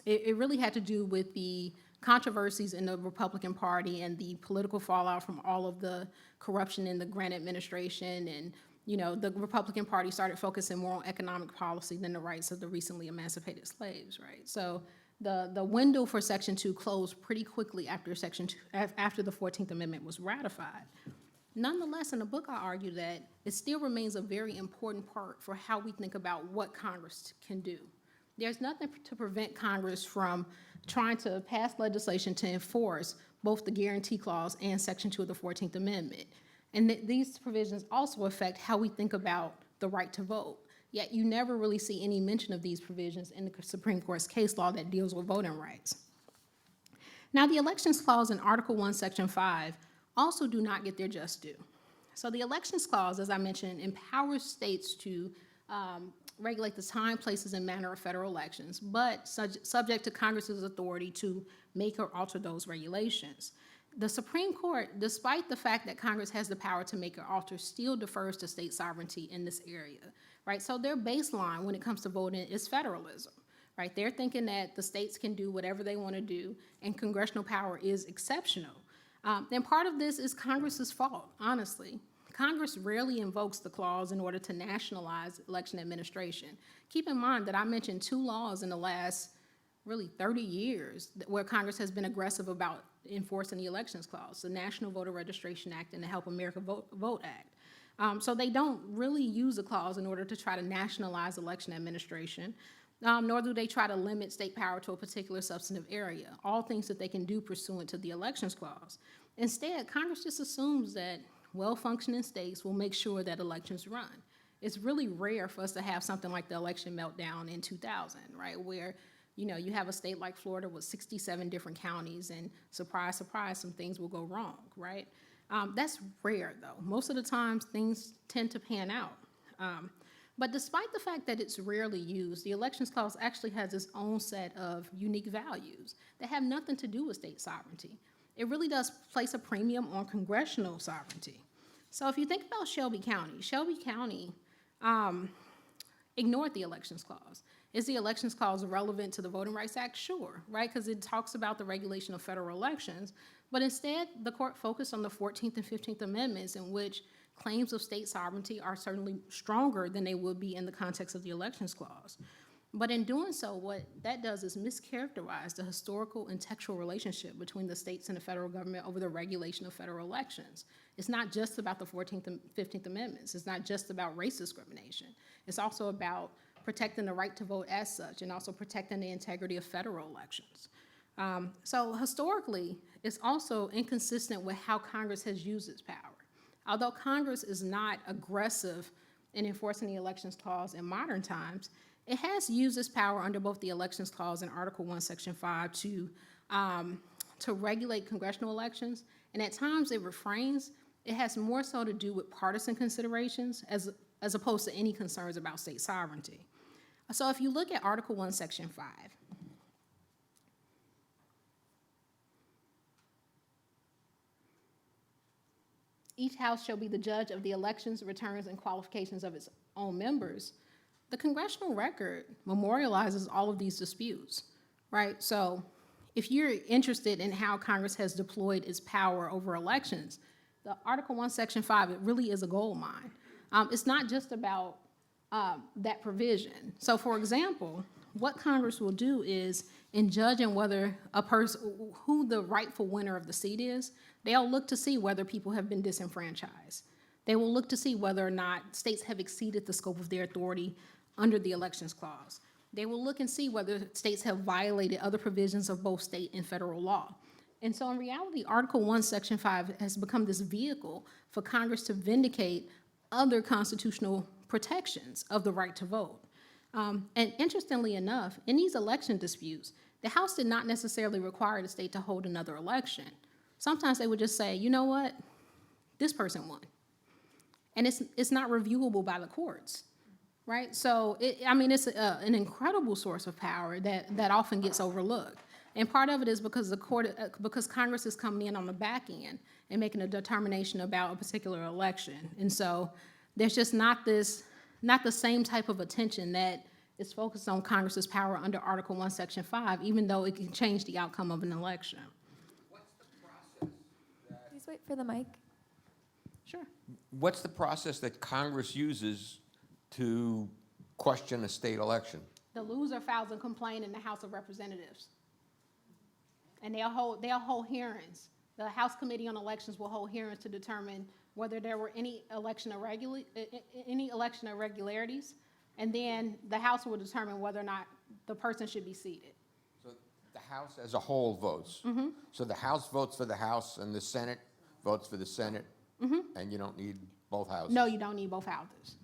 it really had to do with the controversies in the Republican Party and the political fallout from all of the corruption in the Grant administration. And, you know, the Republican Party started focusing more on economic policy than the rights of the recently emancipated slaves, right? So the window for Section 2 closed pretty quickly after after the 14th Amendment was ratified. Nonetheless, in the book, I argue that it still remains a very important part for how we think about what Congress can do. There's nothing to prevent Congress from trying to pass legislation to enforce both the Guarantee Clause and Section 2 of the 14th Amendment. And these provisions also affect how we think about the right to vote. Yet you never really see any mention of these provisions in the Supreme Court's case law that deals with voting rights. Now, the Elections Clause in Article 1, Section 5 also do not get their just due. So the Elections Clause, as I mentioned, empowers states to regulate the time, places, and manner of federal elections, but subject to Congress's authority to make or alter those regulations. The Supreme Court, despite the fact that Congress has the power to make or alter, still defers to state sovereignty in this area, right? So their baseline when it comes to voting is federalism, right? They're thinking that the states can do whatever they want to do, and congressional power is exceptional. And part of this is Congress's fault, honestly. Congress rarely invokes the clause in order to nationalize election administration. Keep in mind that I mentioned 2 laws in the last really 30 years where Congress has been aggressive about enforcing the Elections Clause, the National Voter Registration Act and the Help America Vote Act. So they don't really use the clause in order to try to nationalize election administration, nor do they try to limit state power to a particular substantive area, all things that they can do pursuant to the Elections Clause. Instead, Congress just assumes that well-functioning states will make sure that elections run. It's really rare for us to have something like the election meltdown in 2000, right, where you have a state like Florida with 67 different counties, and surprise, surprise, some things will go wrong, right? That's rare, though. Most of the times, things tend to pan out. But despite the fact that it's rarely used, the Elections Clause actually has its own set of unique values that have nothing to do with state sovereignty. It really does place a premium on congressional sovereignty. So if you think about Shelby County ignored the Elections Clause. Is the Elections Clause relevant to the Voting Rights Act? Sure, right? Because it talks about the regulation of federal elections. But instead, the court focused on the 14th and 15th Amendments, in which claims of state sovereignty are certainly stronger than they would be in the context of the Elections Clause. But in doing so, what that does is mischaracterize the historical and textual relationship between the states and the federal government over the regulation of federal elections. It's not just about the 14th and 15th Amendments. It's not just about race discrimination. It's also about protecting the right to vote as such, and also protecting the integrity of federal elections. So historically, it's also inconsistent with how Congress has used its power. Although Congress is not aggressive in enforcing the Elections Clause in modern times, it has used its power under both the Elections Clause and Article 1, Section 5 to regulate congressional elections, and at times it refrains. It has more so to do with partisan considerations as opposed to any concerns about state sovereignty. So if you look at Article 1, Section 5, each house shall be the judge of the elections, returns, and qualifications of its own members. The congressional record memorializes all of these disputes, right? So if you're interested in how Congress has deployed its power over elections, the Article 1, Section 5, it really is a gold mine. It's not just about that provision. So for example, what Congress will do is, in judging whether who the rightful winner of the seat is, they'll look to see whether people have been disenfranchised. They will look to see whether or not states have exceeded the scope of their authority under the Elections Clause. They will look and see whether states have violated other provisions of both state and federal law. And so in reality, Article 1, Section 5 has become this vehicle for Congress to vindicate other constitutional protections of the right to vote. And interestingly enough, in these election disputes, the House did not necessarily require the state to hold another election. Sometimes they would just say, you know what, this person won. And it's not reviewable by the courts, right? So, it's an incredible source of power that often gets overlooked. And part of it is because because Congress is coming in on the back end and making a determination about a particular election. And so there's just not the same type of attention that is focused on Congress's power under Article 1, Section 5, even though it can change the outcome of an election. What's the process that, Please wait for the mic. Sure. what's the process that Congress uses to question a state election? The loser files a complaint in the House of Representatives. And they'll hold hearings. The House Committee on Elections will hold hearings to determine whether there were any election irregularities. And then the House will determine whether or not the person should be seated. So the House as a whole votes. Mm-hmm. So the House votes for the House and the Senate votes for the Senate, and you don't need both houses? No, you don't need both houses.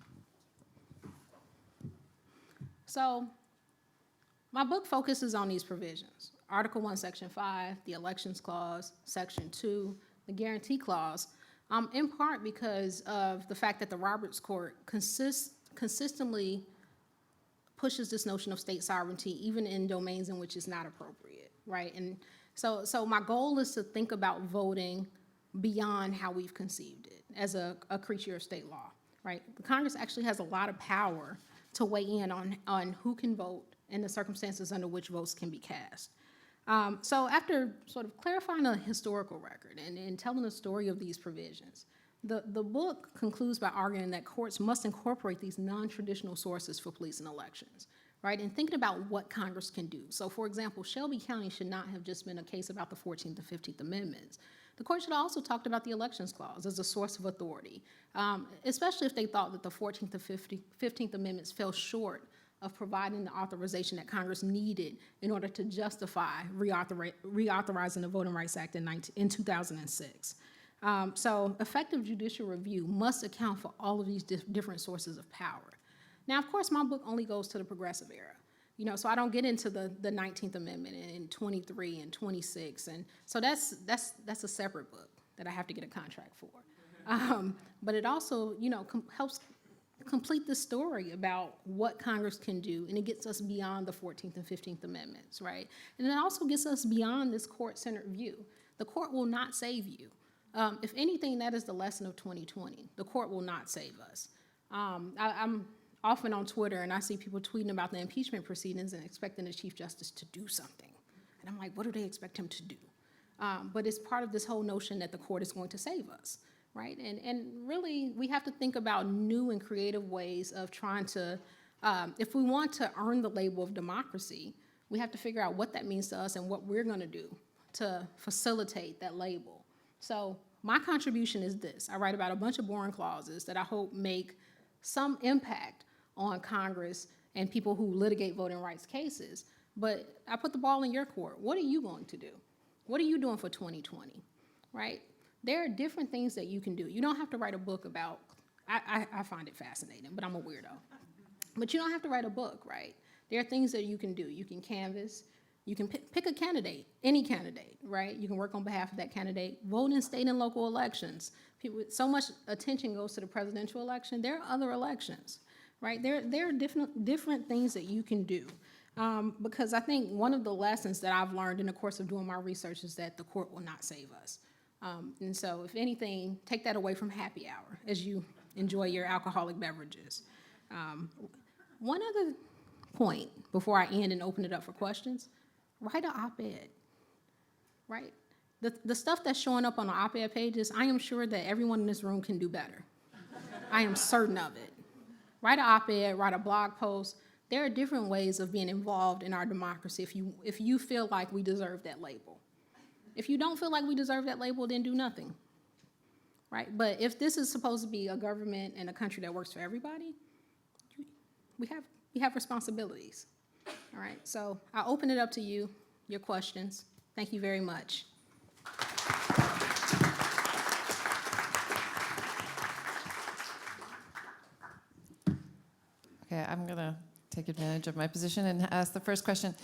So my book focuses on these provisions. Article 1, Section 5, the Elections Clause, Section 2, the Guarantee Clause, in part because of the fact that the Roberts Court consistently pushes this notion of state sovereignty, even in domains in which it's not appropriate, right? And so my goal is to think about voting beyond how we've conceived it as a creature of state law, right? Congress actually has a lot of power to weigh in on who can vote and the circumstances under which votes can be cast. So after sort of clarifying the historical record and telling the story of these provisions, the book concludes by arguing that courts must incorporate these non-traditional sources for policing elections, right? And thinking about what Congress can do. So for example, Shelby County should not have just been a case about the 14th and 15th Amendments. The court should have also talked about the Elections Clause as a source of authority, especially if they thought that the 14th and 15th Amendments fell short of providing the authorization that Congress needed in order to justify reauthorizing the Voting Rights Act in 2006. So effective judicial review must account for all of these different sources of power. Now, of course, my book only goes to the progressive era. So I don't get into the 19th Amendment and 23 and 26, and so that's a separate book that I have to get a contract for. But it also, helps complete the story about what Congress can do, and it gets us beyond the 14th and 15th Amendments, right? And it also gets us beyond this court-centered view. The court will not save you. If anything, that is the lesson of 2020. The court will not save us. often on Twitter, and I see people tweeting about the impeachment proceedings and expecting the Chief Justice to do something. And I'm like, what do they expect him to do? But it's part of this whole notion that the court is going to save us, right? And really, we have to think about new and creative ways of trying to, if we want to earn the label of democracy, we have to figure out what that means to us and what we're going to do to facilitate that label. So my contribution is this. I write about a bunch of boring clauses that I hope make some impact on Congress and people who litigate voting rights cases. But I put the ball in your court. What are you going to do? What are you doing for 2020, right? There are different things that you can do. You don't have to write a book about, I find it fascinating, but I'm a weirdo. But you don't have to write a book, right? There are things that you can do. You can canvass. You can pick a candidate, any candidate, right? You can work on behalf of that candidate. Vote in state and local elections. So much attention goes to the presidential election. There are other elections, right? There are different things that you can do. Because I think one of the lessons that I've learned in the course of doing my research is that the court will not save us. And so if anything, take that away from happy hour as you enjoy your alcoholic beverages. One other point before I end and open it up for questions, write an op-ed, right? The stuff that's showing up on the op-ed pages, I am sure that everyone in this room can do better. I am certain of it. Write an op-ed, write a blog post. There are different ways of being involved in our democracy if you feel like we deserve that label. If you don't feel like we deserve that label, then do nothing, right? But if this is supposed to be a government and a country that works for everybody, we have responsibilities, all right? So I'll open it up to you, your questions. Thank you very much. Okay, I'm going to take advantage of my position and ask the first question.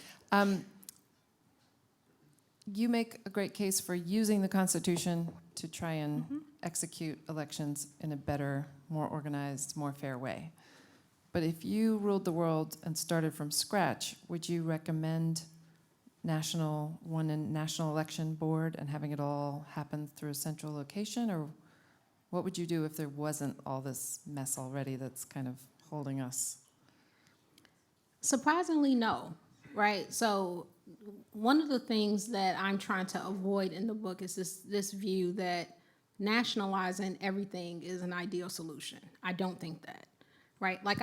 You make a great case for using the Constitution to try and execute elections in a better, more organized, more fair way. But if you ruled the world and started from scratch, would you recommend national election board and having it all happen through a central location? Or what would you do if there wasn't all this mess already that's kind of holding us? Surprisingly, no, right? So one of the things that I'm trying to avoid in the book is this view that nationalizing everything is an ideal solution. I don't think that, right? Like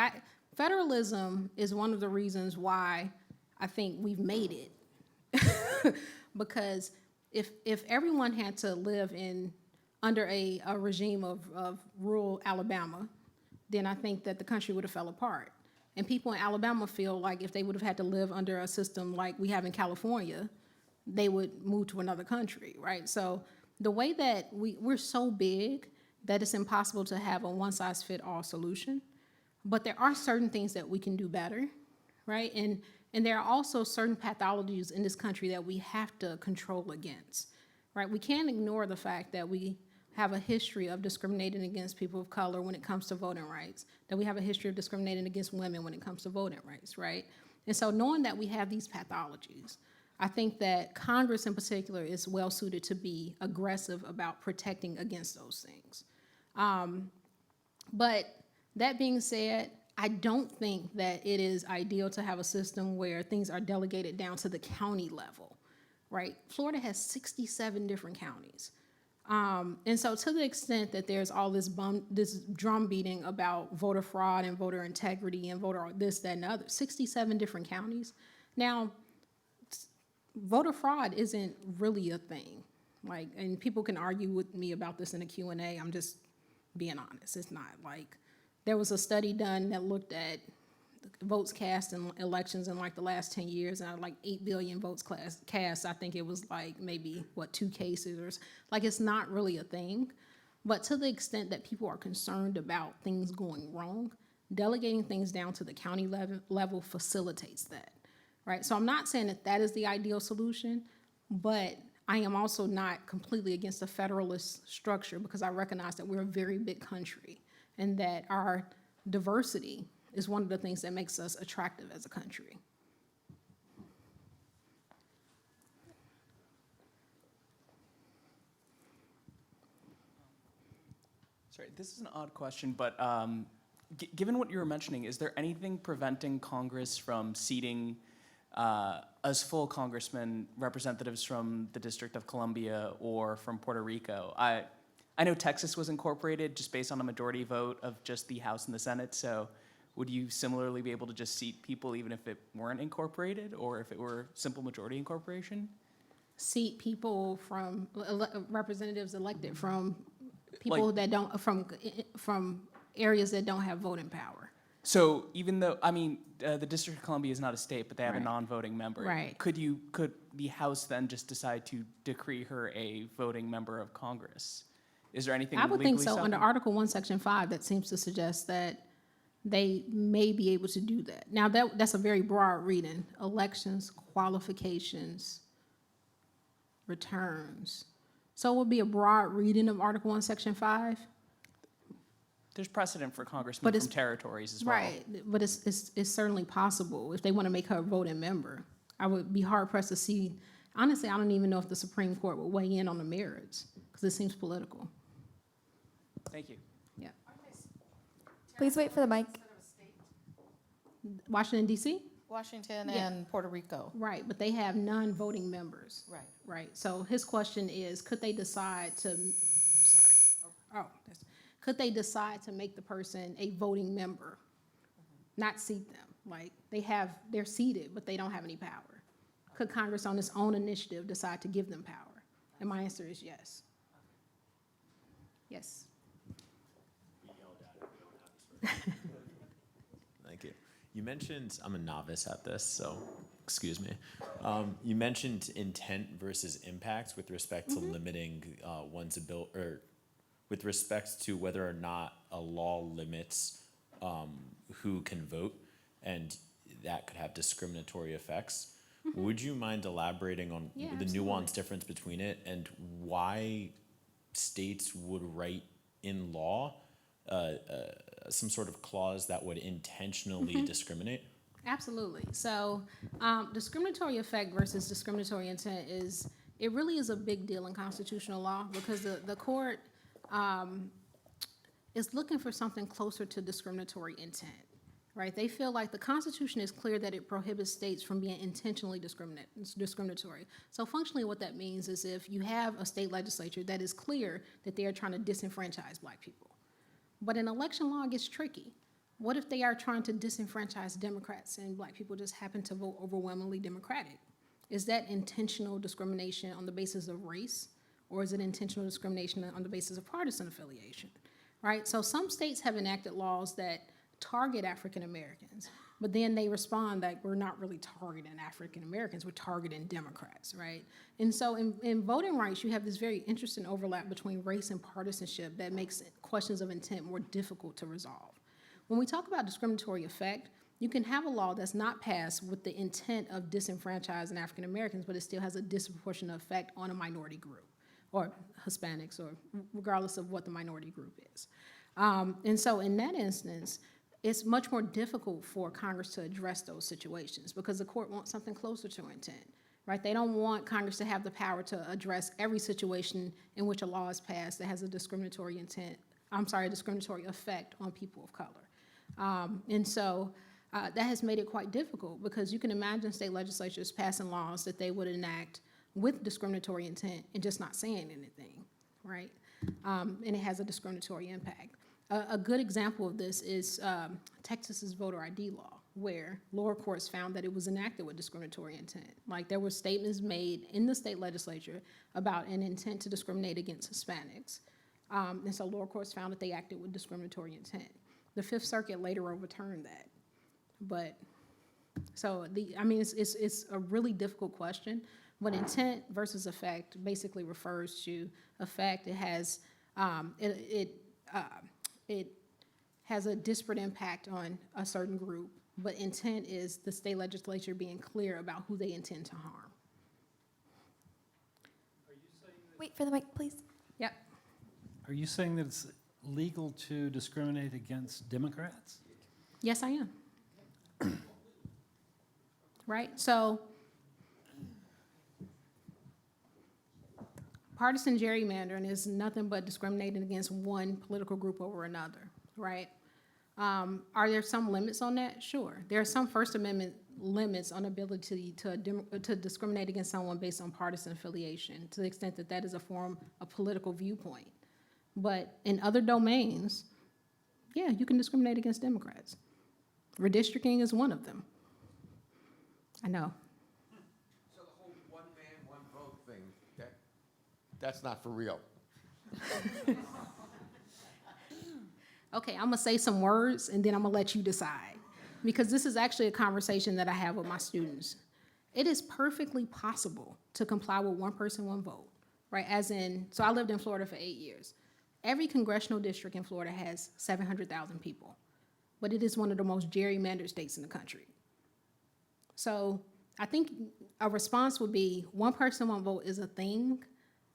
federalism is one of the reasons why I think we've made it. Because if everyone had to live under a regime of rural Alabama, then I think that the country would have fell apart. And people in Alabama feel like if they would have had to live under a system like we have in California, they would move to another country, right? So the way that we're so big that it's impossible to have a one-size-fit-all solution, but there are certain things that we can do better, right? And there are also certain pathologies in this country that we have to control against, right? We can't ignore the fact that we have a history of discriminating against people of color when it comes to voting rights, that we have a history of discriminating against women when it comes to voting rights, right? And so knowing that we have these pathologies, I think that Congress in particular is well suited to be aggressive about protecting against those things. But that being said, I don't think that it is ideal to have a system where things are delegated down to the county level, right? Florida has 67 different counties. And so to the extent that there's all this drum beating about voter fraud and voter integrity and voter this, that, and the other, 67 different counties. Now, voter fraud isn't really a thing. Like, and people can argue with me about this in a Q&A. I'm just being honest. It's not. Like, there was a study done that looked at votes cast in elections in like the last 10 years, and like 8 billion votes cast. I think it was like maybe 2 cases or like, it's not really a thing. But to the extent that people are concerned about things going wrong, delegating things down to the county level facilitates that, right? So I'm not saying that that is the ideal solution, but I am also not completely against a federalist structure because I recognize that we're a very big country and that our diversity is one of the things that makes us attractive as a country. Sorry, this is an odd question, but Given what you were mentioning, is there anything preventing Congress from seating as full congressmen representatives from the District of Columbia or from Puerto Rico? I know Texas was incorporated just based on a majority vote of just the House and the Senate, so would you similarly be able to just seat people even if it weren't incorporated or if it were simple majority incorporation? Seat people from, representatives elected from people that don't, from areas that don't have voting power. So even though, I mean, the District of Columbia is not a state, but they have a Right. non-voting member. Right. Could the House then just decide to decree her a voting member of Congress? Is there anything I would think legally so. Under stopping- Article 1, Section 5, that seems to suggest that they may be able to do that. Now, that's a very broad reading. Elections, qualifications, returns. So it would be a broad reading of Article 1, Section 5. There's precedent for congressmen But from it's- territories as well. Right, but it's certainly possible if they want to make her a voting member. I would be hard pressed to see, honestly, I don't even know if the Supreme Court would weigh in on the merits, because it seems political. Thank you. Yeah. Please wait for the mic. Washington DC? Washington Yeah. and Puerto Rico. Right, but they have non-voting members. Right. Right, so his question is, could they decide to, could they decide to make the person a voting member? Not seat them, like, they're seated, but they don't have any power. Could Congress on its own initiative decide to give them power? And my answer is yes. Yes. Thank you. You mentioned, I'm a novice at this, so excuse me. You mentioned intent versus impact with respect to limiting one's ability, or with respect to whether or not a law limits who can vote, and that could have discriminatory effects. Would you mind elaborating on Yeah, the absolutely. nuanced difference between it and why states would write in law some sort of clause that would intentionally discriminate? Absolutely. So discriminatory effect versus discriminatory intent it really is a big deal in constitutional law, because the court is looking for something closer to discriminatory intent, right? They feel like the Constitution is clear that it prohibits states from being intentionally discriminatory. So functionally what that means is if you have a state legislature that is clear that they are trying to disenfranchise Black people, but in election law it gets tricky. What if they are trying to disenfranchise Democrats and Black people just happen to vote overwhelmingly Democratic? Is that intentional discrimination on the basis of race, or is it intentional discrimination on the basis of partisan affiliation, right? So some states have enacted laws that target African Americans, but then they respond like, we're not really targeting African Americans, we're targeting Democrats, right? And so in voting rights, you have this very interesting overlap between race and partisanship that makes questions of intent more difficult to resolve. When we talk about discriminatory effect, you can have a law that's not passed with the intent of disenfranchising African Americans, but it still has a disproportionate effect on a minority group, or Hispanics, or regardless of what the minority group is. And so in that instance, it's much more difficult for Congress to address those situations because the court wants something closer to intent, right? They don't want Congress to have the power to address every situation in which a law is passed that has a discriminatory discriminatory effect on people of color. And so that has made it quite difficult because you can imagine state legislatures passing laws that they would enact with discriminatory intent and just not saying anything, right? And it has a discriminatory impact. A good example of this is Texas's voter ID law, where lower courts found that it was enacted with discriminatory intent. Like there were statements made in the state legislature about an intent to discriminate against Hispanics. And so lower courts found that they acted with discriminatory intent. The Fifth Circuit later overturned that. But, so it's a really difficult question. But intent versus effect basically refers to effect. It has, it has a disparate impact on a certain group, but intent is the state legislature being clear about who they intend to harm. Wait for the mic, please. Yep. Are you saying that it's legal to discriminate against Democrats? Yes, I am. Right? So partisan gerrymandering is nothing but discriminating against one political group over another, right? Are there some limits on that? Sure. There are some First Amendment limits on ability to discriminate against someone based on partisan affiliation, to the extent that that is a form of political viewpoint. But in other domains, yeah, you can discriminate against Democrats. Redistricting is one of them. I know. So the whole one man, one vote thing, that's not for real. Okay, I'm gonna say some words and then I'm gonna let you decide. Because this is actually a conversation that I have with my students. It is perfectly possible to comply with one person, one vote, right? As in, so I lived in Florida for 8 years. Every congressional district in Florida has 700,000 people, but it is one of the most gerrymandered states in the country. So I think a response would be one person, one vote is a thing,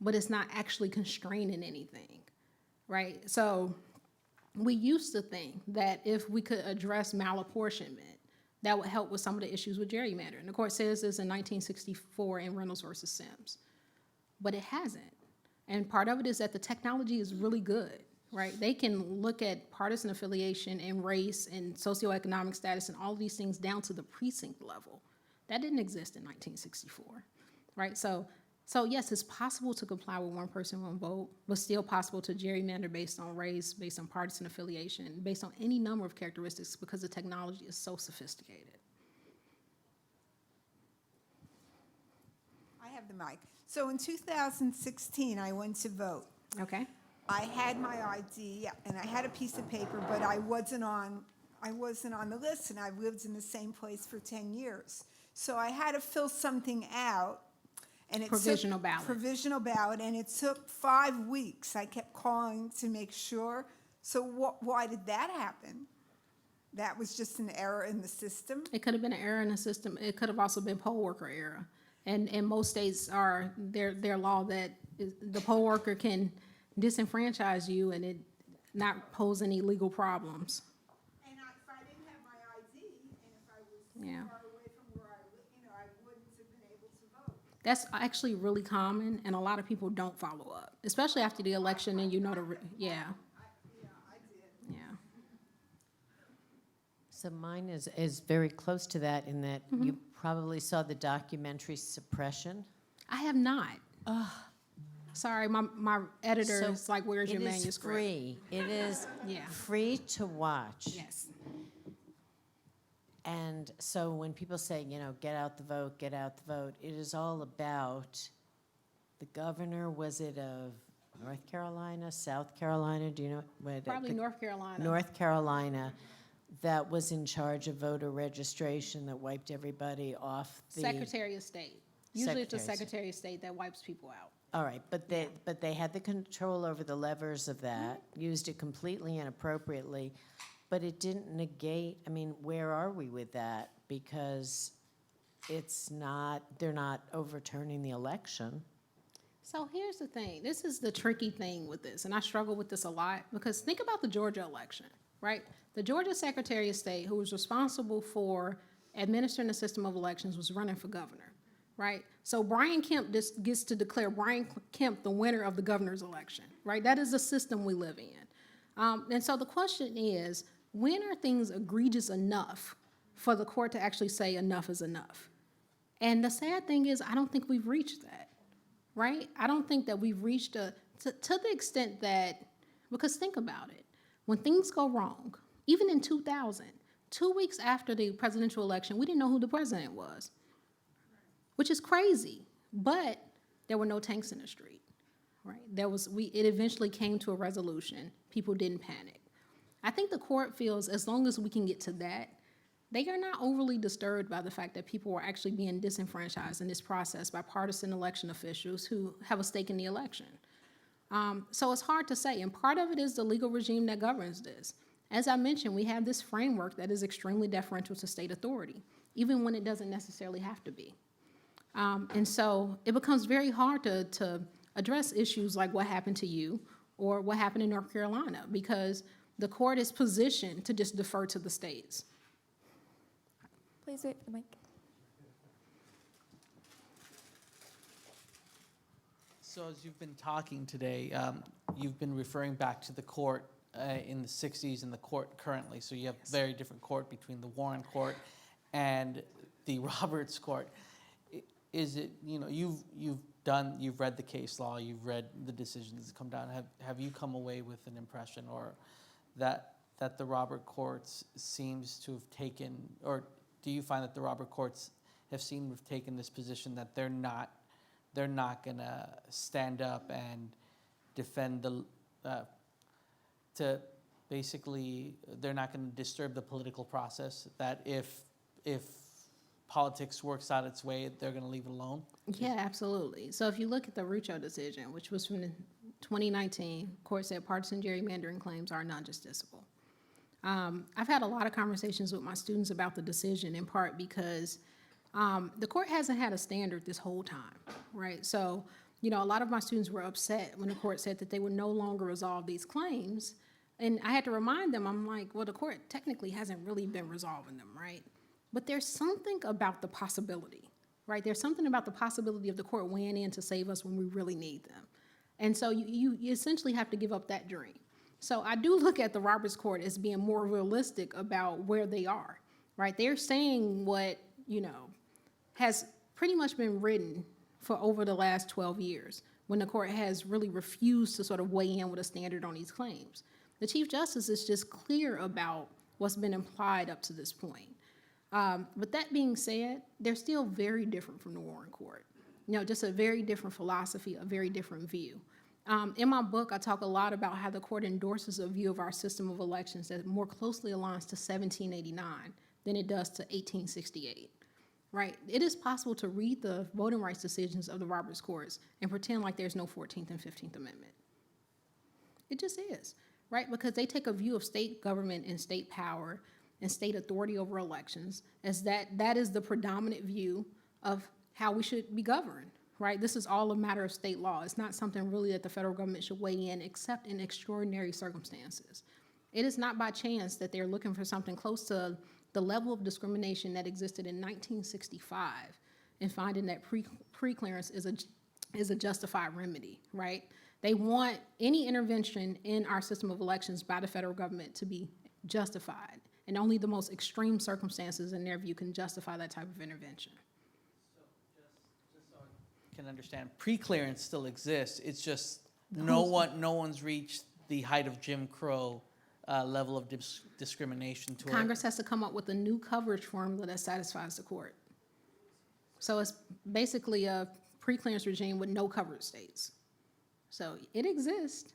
but it's not actually constraining anything, right? So we used to think that if we could address malapportionment, that would help with some of the issues with gerrymandering. The court says this in 1964 in Reynolds versus Sims, but it hasn't. And part of it is that the technology is really good, right? They can look at partisan affiliation and race and socioeconomic status and all these things down to the precinct level. That didn't exist in 1964, right? So yes, it's possible to comply with one person, one vote, but still possible to gerrymander based on race, based on partisan affiliation, based on any number of characteristics because the technology is so sophisticated. I have the mic. So in 2016, I went to vote. Okay? I had my ID and I had a piece of paper, but I wasn't on the list, and I've lived in the same place for 10 years. So I had to fill something out. And it Provisional ballot. Provisional ballot, and it took 5 weeks. I kept calling to make sure. So why did that happen? That was just an error in the system? It could have been an error in the system. It could have also been poll worker error. And most states are, their law that the poll worker can disenfranchise you and it not pose any legal problems. And if I didn't have my ID, and if I was Yeah. far away from where I live, I wouldn't have been able to vote. That's actually really common, and a lot of people don't follow up, especially after the election and yeah. I did. Yeah. So mine is very close to that in that you probably saw the documentary Suppression. I have not. Sorry, my editor So is like, where's your It is manuscript? free. It is Yeah. free to watch. Yes. And so when people say, get out the vote, it is all about the governor, was it of North Carolina, South Carolina? Do you know? Probably North Carolina. North Carolina, that was in charge of voter registration that wiped everybody off the. Secretary of State. Usually it's the Secretary of State. Secretary of State that wipes people out. All right, but they had the control over the levers of that, used it completely inappropriately, but it didn't negate, where are we with that? Because they're not overturning the election. So here's the thing. This is the tricky thing with this, and I struggle with this a lot, because think about the Georgia election, right? The Georgia Secretary of State, who was responsible for administering the system of elections, was running for governor, right? So Brian Kemp just gets to declare Brian Kemp the winner of the governor's election, right? That is the system we live in. And so the question is, when are things egregious enough for the court to actually say enough is enough? And the sad thing is, I don't think we've reached that, right? I don't think that we've reached to the extent that, because think about it, when things go wrong, even in 2000, 2 weeks after the presidential election, we didn't know who the president was, which is crazy, but there were no tanks in the street, right? It eventually came to a resolution. People didn't panic. I think the court feels as long as we can get to that, they are not overly disturbed by the fact that people were actually being disenfranchised in this process by partisan election officials who have a stake in the election. So it's hard to say, and part of it is the legal regime that governs this. As I mentioned, we have this framework that is extremely deferential to state authority, even when it doesn't necessarily have to be. And so it becomes very hard to address issues like what happened to you or what happened in North Carolina, because the court is positioned to just defer to the states. Please wait for the mic. So as you've been talking today, you've been referring back to the court in the 60s in the court currently. So you have very different court between the Warren Court and the Roberts Court. Is it, you know, you've read the case law, you've read the decisions that come down. Have you come away with an impression or that the Robert courts seems to have taken, or do you find that the Robert courts have seemed to have taken this position that they're not gonna stand up and defend to basically, they're not gonna disturb the political process, that if politics works out its way, they're gonna leave it alone? Yeah, absolutely. So if you look at the Rico decision, which was from 2019, court said partisan gerrymandering claims are non-justiciable. I've had a lot of conversations with my students about the decision, in part because the court hasn't had a standard this whole time, right? So, you know, a lot of my students were upset when the court said that they would no longer resolve these claims. And I had to remind them, I'm like, well, the court technically hasn't really been resolving them, right? But there's something about the possibility, right? There's something about the possibility of the court weighing in to save us when we really need them. And so you essentially have to give up that dream. So I do look at the Roberts Court as being more realistic about where they are, right? They're saying what, you know, has pretty much been written for over the last 12 years, when the court has really refused to sort of weigh in with a standard on these claims. The Chief Justice is just clear about what's been implied up to this point. But that being said, they're still very different from the Warren Court. You know, just a very different philosophy, a very different view. In my book, I talk a lot about how the court endorses a view of our system of elections that more closely aligns to 1789 than it does to 1868, right? It is possible to read the voting rights decisions of the Roberts Courts and pretend like there's no 14th and 15th Amendment. It just is, right? Because they take a view of state government and state power and state authority over elections as that is the predominant view of how we should be governed, right? This is all a matter of state law. It's not something really that the federal government should weigh in except in extraordinary circumstances. It is not by chance that they're looking for something close to the level of discrimination that existed in 1965 and finding that pre-clearance is a justified remedy, right? They want any intervention in our system of elections by the federal government to be justified, and only the most extreme circumstances in their view can justify that type of intervention. So just so I can understand, pre-clearance still exists, it's just no one's reached the height of Jim Crow level of discrimination to it. Congress has to come up with a new coverage formula that satisfies the court. So it's basically a pre-clearance regime with no coverage states. So it exists,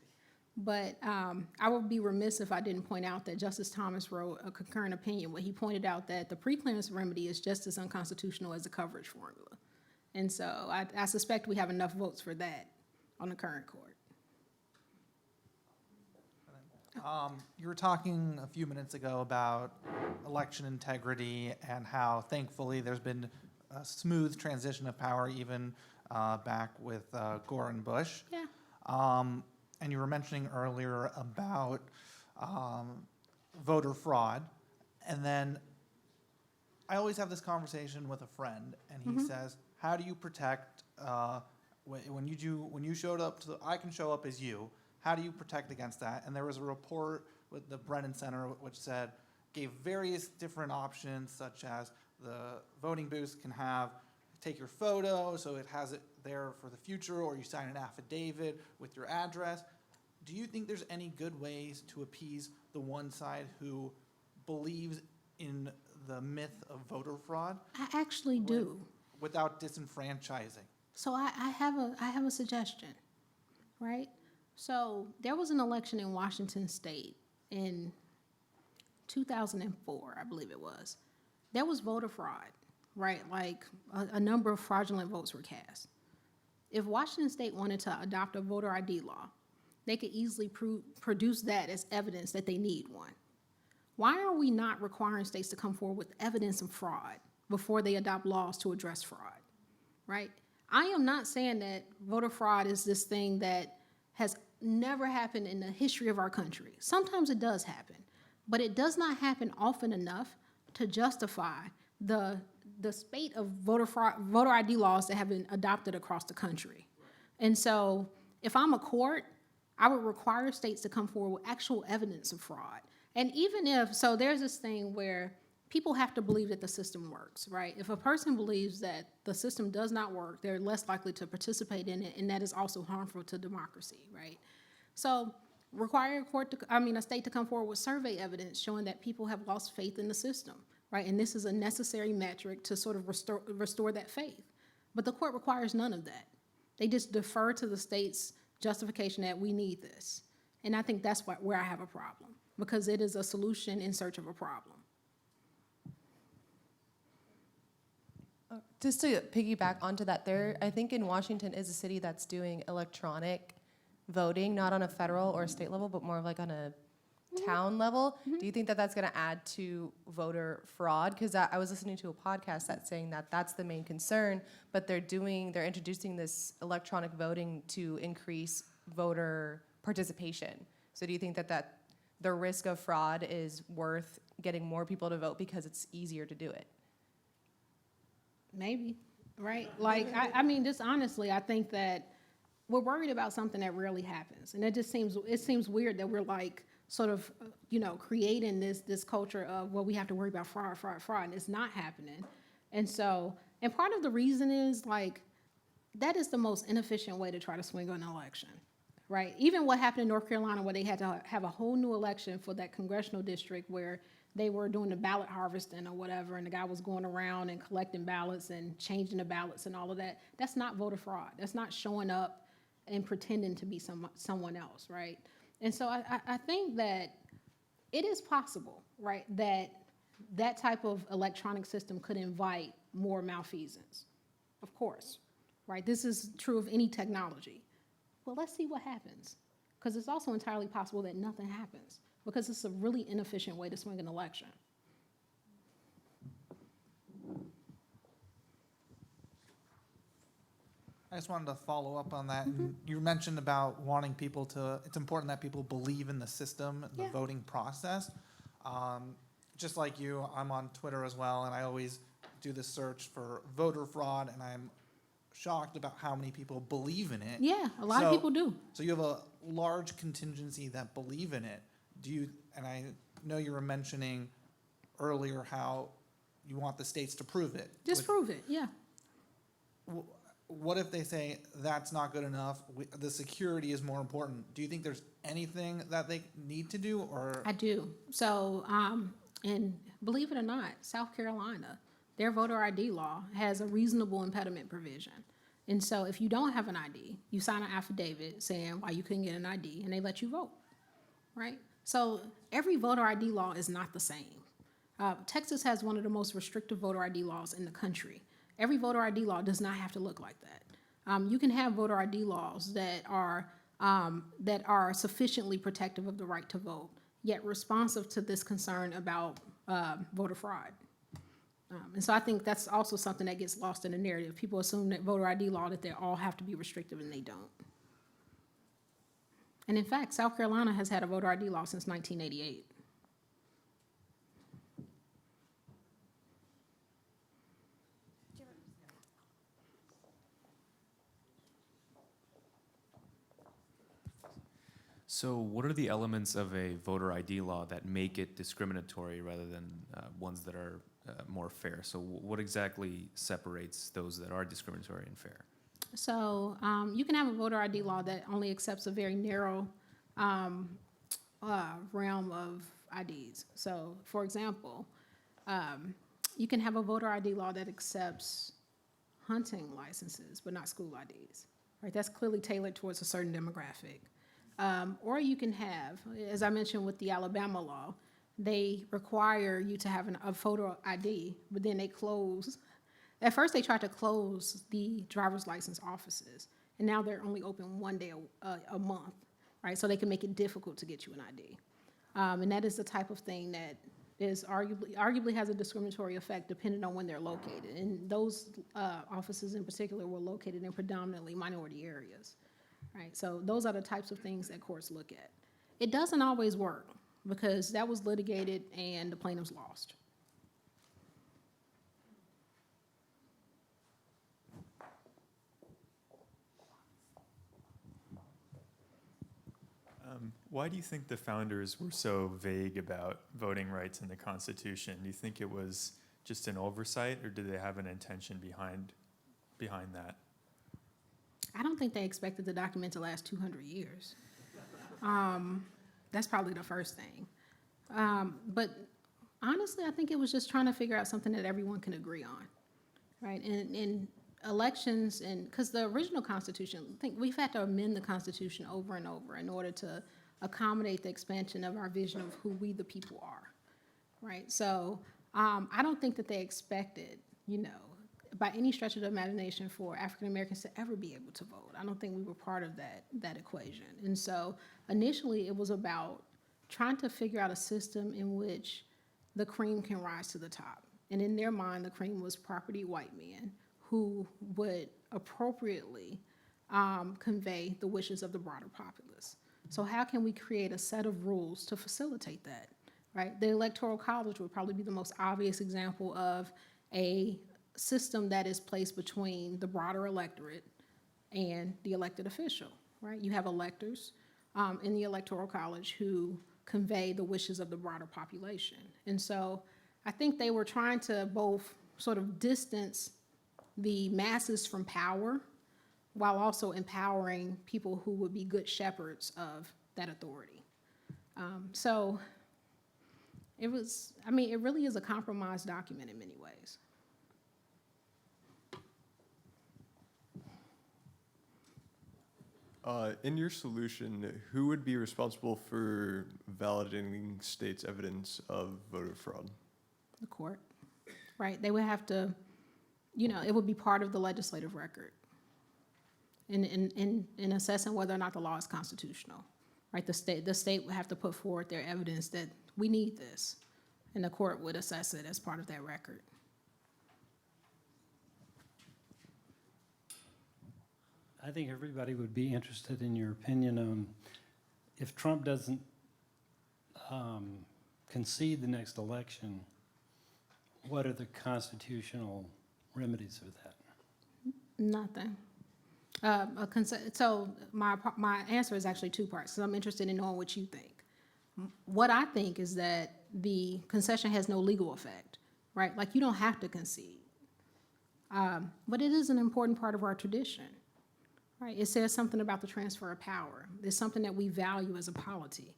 but I would be remiss if I didn't point out that Justice Thomas wrote a concurrent opinion where he pointed out that the pre-clearance remedy is just as unconstitutional as the coverage formula. And so I suspect we have enough votes for that on the current court. You were talking a few minutes ago about election integrity and how thankfully there's been a smooth transition of power even back with Gore and Bush. Yeah. And you were mentioning earlier about voter fraud. And then I always have this conversation with a friend, and he says, how do you protect, when you showed up to I can show up as you, how do you protect against that? And there was a report with the Brennan Center which gave various different options, such as the voting booths can take your photo, so it has it there for the future, or you sign an affidavit with your address. Do you think there's any good ways to appease the one side who believes in the myth of voter fraud? I actually do. Without disenfranchising? So I have a suggestion, right? So there was an election in Washington State in 2004, I believe it was. There was voter fraud, right? Like a number of fraudulent votes were cast. If Washington State wanted to adopt a voter ID law, they could easily produce that as evidence that they need one. Why are we not requiring states to come forward with evidence of fraud before they adopt laws to address fraud, right? I am not saying that voter fraud is this thing that has never happened in the history of our country. Sometimes it does happen, but it does not happen often enough to justify the spate of voter ID laws that have been adopted across the country. And so if I'm a court I would require states to come forward with actual evidence of fraud. And even if, so there's this thing where people have to believe that the system works, right? If a person believes that the system does not work, they're less likely to participate in it, and that is also harmful to democracy, right? So require a state to come forward with survey evidence showing that people have lost faith in the system, right? And this is a necessary metric to sort of restore that faith. But the court requires none of that. They just defer to the state's justification that we need this. And I think that's where I have a problem, because it is a solution in search of a problem. Just to piggyback onto that, I think in Washington is a city that's doing electronic voting, not on a federal or state level, but more of like on a town level. Do you think that that's going to add to voter fraud? Because I was listening to a podcast that's saying that that's the main concern, but they're introducing this electronic voting to increase voter participation. So do you think that the risk of fraud is worth getting more people to vote because it's easier to do it? Maybe, right? Like, I mean, just honestly, I think that we're worried about something that rarely happens. And it seems weird that we're like sort of, creating this culture of, well, we have to worry about fraud, and it's not happening. And so, and part of the reason is like, that is the most inefficient way to try to swing an election, right? Even what happened in North Carolina, where they had to have a whole new election for that congressional district where they were doing the ballot harvesting or whatever, and the guy was going around and collecting ballots and changing the ballots and all of that. That's not voter fraud. That's not showing up and pretending to be someone else, right? And so I think that it is possible, right, that type of electronic system could invite more malfeasance, of course, right? This is true of any technology. Well, let's see what happens, because it's also entirely possible that nothing happens, because it's a really inefficient way to swing an election. I just wanted to follow up on that. And you mentioned about wanting people it's important that people believe in the system, the voting process. Just like you, I'm on Twitter as well, and I always do the search for voter fraud, and I'm shocked about how many people believe in it. Yeah, a lot of people do. So you have a large contingency that believe in it. And I know you were mentioning earlier how you want the states to prove it. Just prove it, yeah. What if they say that's not good enough? The security is more important. Do you think there's anything that they need to do, or? I do. So, and believe it or not, South Carolina, their voter ID law has a reasonable impediment provision. And so if you don't have an ID, you sign an affidavit saying why you couldn't get an ID, and they let you vote, right? So every voter ID law is not the same. Texas has one of the most restrictive voter ID laws in the country. Every voter ID law does not have to look like that. You can have voter ID laws that are sufficiently protective of the right to vote, yet responsive to this concern about voter fraud. And so I think that's also something that gets lost in the narrative. People assume that voter ID law, that they all have to be restrictive, and they don't. And in fact, South Carolina has had a voter ID law since 1988. So what are the elements of a voter ID law that make it discriminatory rather than ones that are more fair? So what exactly separates those that are discriminatory and fair? So you can have a voter ID law that only accepts a very narrow realm of IDs. So for example, you can have a voter ID law that accepts hunting licenses, but not school IDs, right? That's clearly tailored towards a certain demographic. Or you can have, as I mentioned with the Alabama law, they require you to have a photo ID, but then they close. At first, they tried to close the driver's license offices, and now they're only open one day a month, right? So they can make it difficult to get you an ID. And that is the type of thing that is arguably has a discriminatory effect depending on when they're located. And those offices in particular were located in predominantly minority areas. Right, so those are the types of things that courts look at. It doesn't always work because that was litigated and the plaintiffs lost. Why do you think the founders were so vague about voting rights in the Constitution? Do you think it was just an oversight, or did they have an intention behind that? I don't think they expected the document to last 200 years. That's probably the first thing. But honestly, I think it was just trying to figure out something that everyone can agree on, right? And elections, and because the original Constitution, I think we've had to amend the Constitution over and over in order to accommodate the expansion of our vision of who we the people are, right? So I don't think that they expected, by any stretch of the imagination, for African Americans to ever be able to vote. I don't think we were part of that equation. And so initially it was about trying to figure out a system in which the cream can rise to the top. And in their mind, the cream was property white men who would appropriately convey the wishes of the broader populace. So how can we create a set of rules to facilitate that, right? The Electoral College would probably be the most obvious example of a system that is placed between the broader electorate and the elected official, right? You have electors in the Electoral College who convey the wishes of the broader population. And so I think they were trying to both sort of distance the masses from power while also empowering people who would be good shepherds of that authority. So it really is a compromise document in many ways. In your solution, who would be responsible for validating states' evidence of voter fraud? The court, right? They would have to, it would be part of the legislative record in assessing whether or not the law is constitutional, right? The state would have to put forward their evidence that we need this, and the court would assess it as part of that record. I think everybody would be interested in your opinion on if Trump doesn't concede the next election, what are the constitutional remedies for that? Nothing. So my answer is actually two parts, because I'm interested in knowing what you think. What I think is that the concession has no legal effect, right? Like, you don't have to concede. But it is an important part of our tradition. Right, it says something about the transfer of power. It's something that we value as a polity.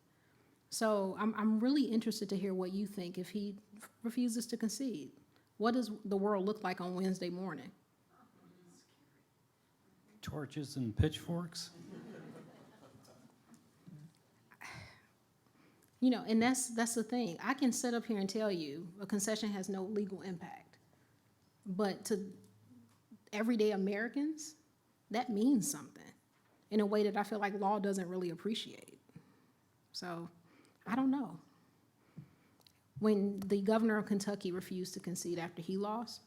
So I'm really interested to hear what you think if he refuses to concede. What does the world look like on Wednesday morning? Torches and pitchforks? And that's the thing. I can sit up here and tell you a concession has no legal impact. But to everyday Americans, that means something in a way that I feel like law doesn't really appreciate. So, I don't know. When the governor of Kentucky refused to concede after he lost,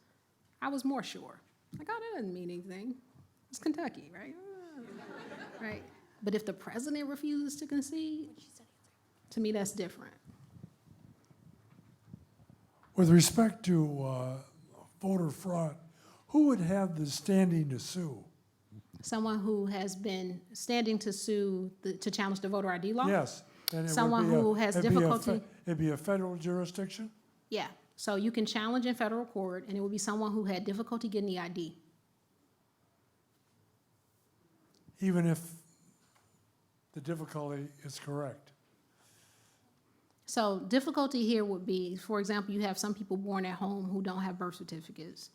I was more sure. Like, that doesn't mean anything. It's Kentucky, right? Right. But if the president refuses to concede, to me, that's different. With respect to voter fraud, who would have the standing to sue? Someone who has been standing to sue to challenge the voter ID law? Yes. And it would Someone be who has difficulty? It'd be a federal jurisdiction? Yeah, so you can challenge in federal court, and it would be someone who had difficulty getting the ID. Even if the difficulty is correct? So difficulty here would be, for example, you have some people born at home who don't have birth certificates.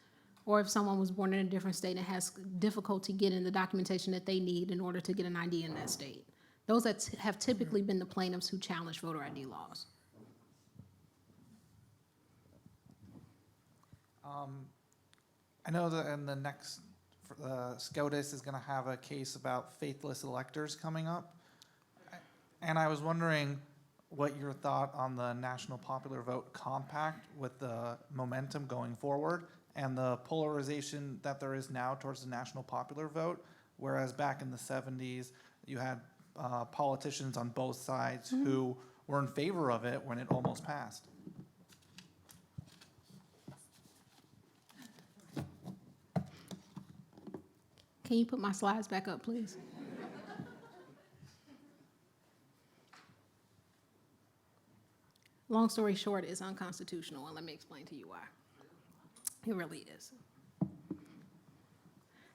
Or if someone was born in a different state and has difficulty getting the documentation that they need in order to get an ID in that state. Those that have typically been the plaintiffs who challenge voter ID laws. I know that in the next, SCOTUS is going to have a case about faithless electors coming up. And I was wondering what your thought on the National Popular Vote Compact with the momentum going forward and the polarization that there is now towards the national popular vote, whereas back in the 70s, you had politicians on both sides who were in favor of it when it almost passed. Can you put my slides back up, please? long story short, it's unconstitutional, and let me explain to you why. It really is.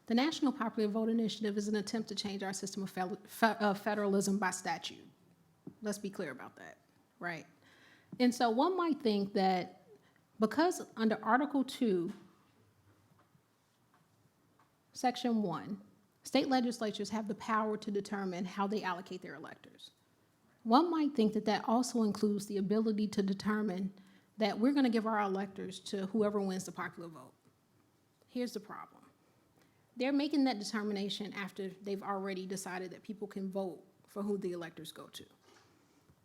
The National Popular Vote Initiative is an attempt to change our system of federalism by statute. Let's be clear about that, right? And so one might think that because under Article 2, Section 1, state legislatures have the power to determine how they allocate their electors. One might think that that also includes the ability to determine that we're going to give our electors to whoever wins the popular vote. Here's the problem. They're making that determination after they've already decided that people can vote for who the electors go to.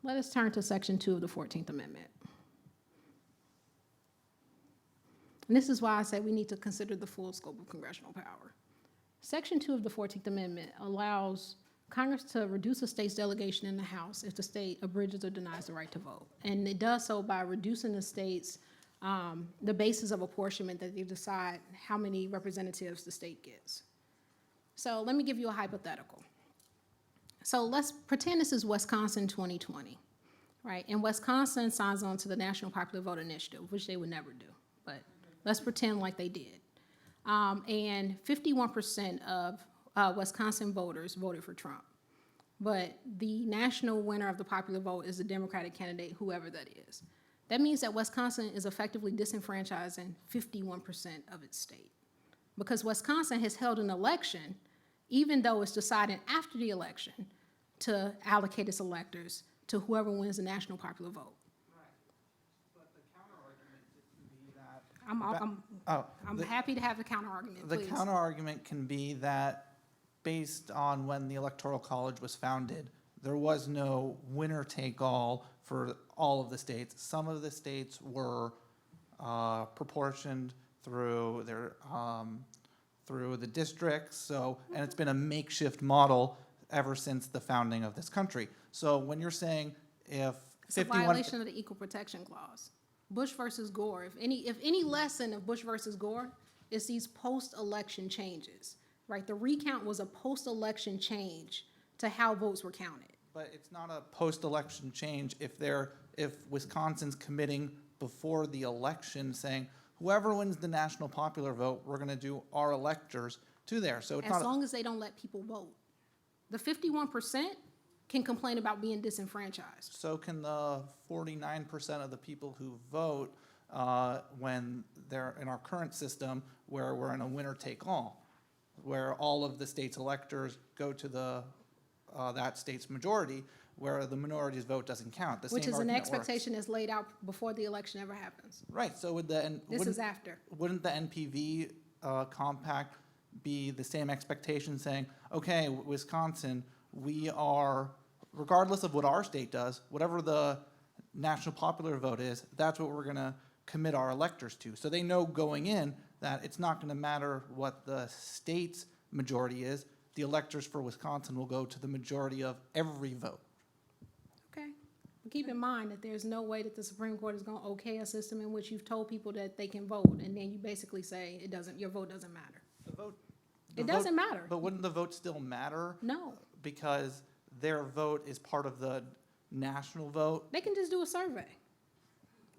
Let us turn to Section 2 of the 14th Amendment. And this is why I say we need to consider the full scope of congressional power. Section 2 of the 14th Amendment allows Congress to reduce a state's delegation in the House if the state abridges or denies the right to vote. And it does so by reducing the state's the basis of apportionment that they decide how many representatives the state gets. So let me give you a hypothetical. So let's pretend this is Wisconsin 2020, right? And Wisconsin signs on to the National Popular Vote Initiative, which they would never do, but let's pretend like they did. And 51% of Wisconsin voters voted for Trump. But the national winner of the popular vote is the Democratic candidate, whoever that is. That means that Wisconsin is effectively disenfranchising 51% of its state. Because Wisconsin has held an election, even though it's deciding after the election to allocate its electors to whoever wins the national popular vote. But the counterargument can be that. I'm happy to have the counterargument, The please. counterargument can be that based on when the Electoral College was founded, there was no winner-take-all for all of the states. Some of the states were proportioned through their through the districts. So, and it's been a makeshift model ever since the founding of this country. So when you're saying if It's a violation of the Equal Protection Clause. Bush versus Gore, if any lesson of Bush versus Gore is these post-election changes, right? The recount was a post-election change to how votes were counted. But it's not a post-election change if Wisconsin's committing before the election saying, whoever wins the national popular vote, we're going to do our electors to there. So it's As long as they don't let people vote. The 51% can complain about being disenfranchised. So can the 49% of the people who vote when they're in our current system where we're in a winner-take-all, where all of the state's electors go to the that state's majority, where the minority's vote doesn't count. Which is an expectation that's laid out before the election ever happens. Right, so This is after. Wouldn't the NPV compact be the same expectation saying, okay, Wisconsin, we are, regardless of what our state does, whatever the national popular vote is, that's what we're gonna commit our electors to. So they know going in that it's not gonna matter what the state's majority is, the electors for Wisconsin will go to the majority of every vote. Okay. But keep in mind that there's no way that the Supreme Court is going to okay a system in which you've told people that they can vote, and then you basically say your vote doesn't matter. It doesn't matter. But wouldn't the vote still matter? No. Because their vote is part of the national vote. They can just do a survey,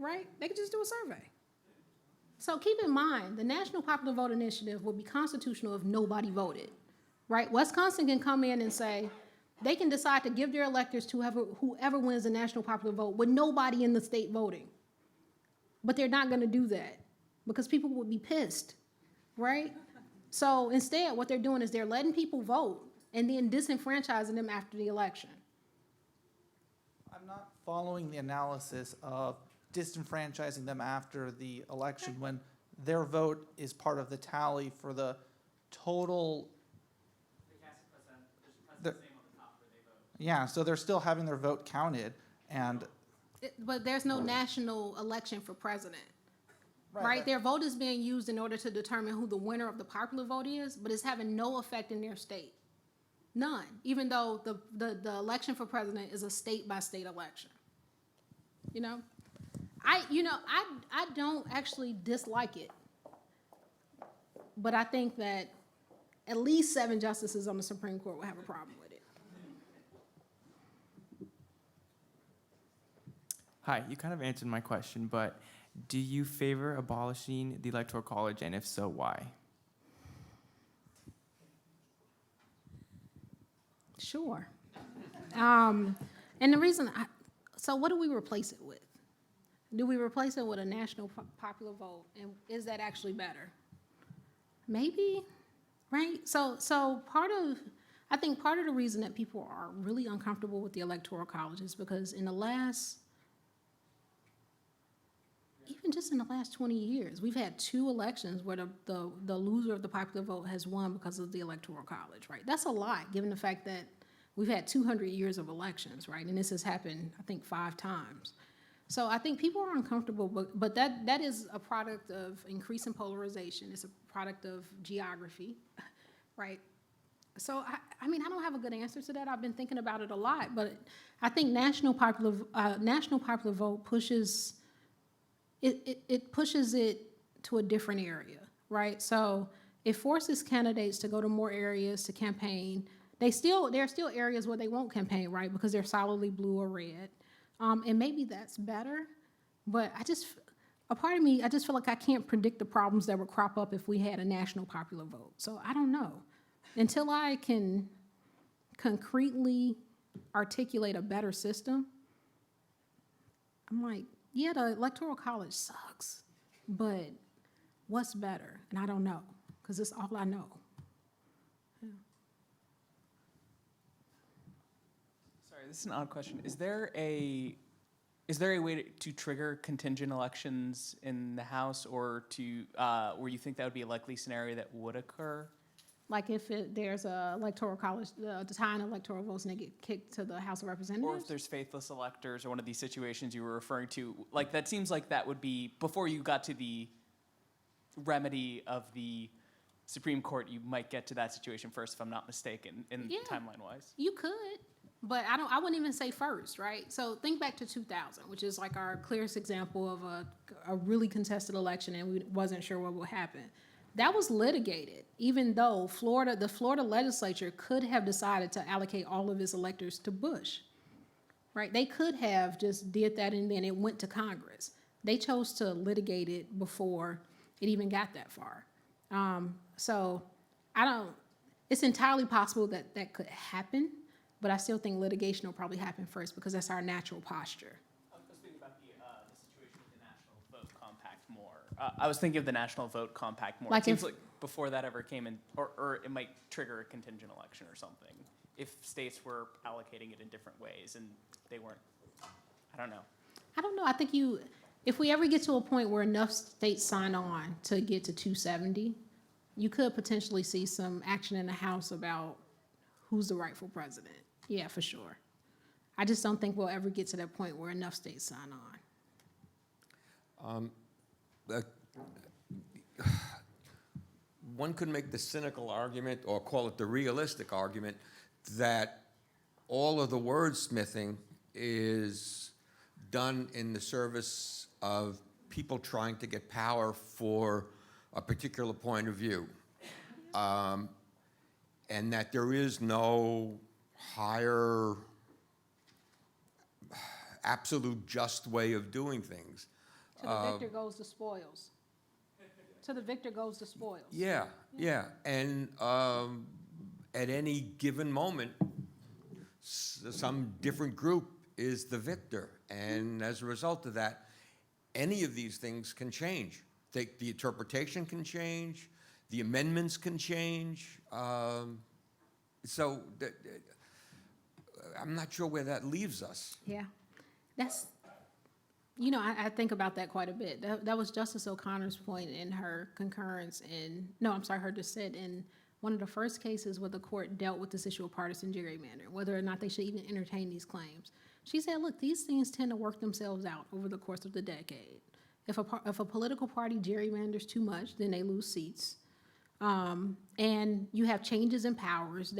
right? They can just do a survey. So keep in mind, the National Popular Vote Initiative would be constitutional if nobody voted, right? Wisconsin can come in and say, they can decide to give their electors to whoever wins the national popular vote with nobody in the state voting. But they're not going to do that because people would be pissed, right? So instead, what they're doing is they're letting people vote and then disenfranchising them after the election. I'm not following the analysis of disenfranchising them after the election when their vote is part of the tally for the total. Yeah, so they're still having their vote counted, and But there's no national election for president, right? Their vote is being used in order to determine who the winner of the popular vote is, but it's having no effect in their state. None, even though the election for president is a state-by-state election. I don't actually dislike it, but I think that at least 7 justices on the Supreme Court will have a problem with it. Hi, you kind of answered my question, but do you favor abolishing the Electoral College, and if so, why? Sure. And the reason, so what do we replace it with? Do we replace it with a national popular vote? And is that actually better? Maybe, right? So I think part of the reason that people are really uncomfortable with the Electoral College is because in the last, even just in the last 20 years, we've had 2 elections where the loser of the popular vote has won because of the Electoral College, right? That's a lot, given the fact that we've had 200 years of elections, right? And this has happened, I think, 5 times. So I think people are uncomfortable, but that is a product of increasing polarization. It's a product of geography, right? So, I mean, I don't have a good answer to that. I've been thinking about it a lot, but I think national popular vote pushes it pushes it to a different area, right? So it forces candidates to go to more areas to campaign. There are still areas where they won't campaign, right, because they're solidly blue or red. And maybe that's better, but a part of me, I just feel like I can't predict the problems that would crop up if we had a national popular vote. So I don't know. Until I can concretely articulate a better system, I'm like, yeah, the Electoral College sucks, but what's better? And I don't know, because it's all I know. Sorry, this is an odd question. Is there a way to trigger contingent elections in the House, or to where you think that would be a likely scenario that would occur? Like if there's a Electoral College, the tie in electoral votes and they get kicked to the House of Representatives? Or if there's faithless electors, or one of these situations you were referring to, like that seems like that would be, before you got to the remedy of the Supreme Court, you might get to that situation first, if I'm not mistaken, in timeline-wise. You could, but I wouldn't even say first, right? So think back to 2000, which is like our clearest example of a really contested election and we wasn't sure what would happen. That was litigated, even though the Florida legislature could have decided to allocate all of its electors to Bush, right? They could have just did that and then it went to Congress. They chose to litigate it before it even got that far. So it's entirely possible that that could happen, but I still think litigation will probably happen first because that's our natural posture. I was thinking about the situation with the National Vote Compact more. I was thinking of the National Vote Compact more. Like it seems like before that ever came in, or it might trigger a contingent election or something, if states were allocating it in different ways and they weren't, I don't know. I think if we ever get to a point where enough states sign on to get to 270, you could potentially see some action in the House about who's the rightful president. Yeah, for sure. I just don't think we'll ever get to that point where enough states sign on. One could make the cynical argument, or call it the realistic argument, that all of the wordsmithing is done in the service of people trying to get power for a particular point of view. And that there is no higher, absolute just way of doing things. To the victor goes the spoils. To the victor goes the spoils. Yeah. And at any given moment, some different group is the victor. And as a result of that, any of these things can change. The interpretation can change, the amendments can change. So I'm not sure where that leaves us. Yeah, I think about that quite a bit. That was Justice O'Connor's point in her her dissent in one of the first cases where the court dealt with this issue of partisan gerrymandering, whether or not they should even entertain these claims. She said, look, these things tend to work themselves out over the course of the decade. If a political party gerrymanders too much, then they lose seats. And you have changes in powers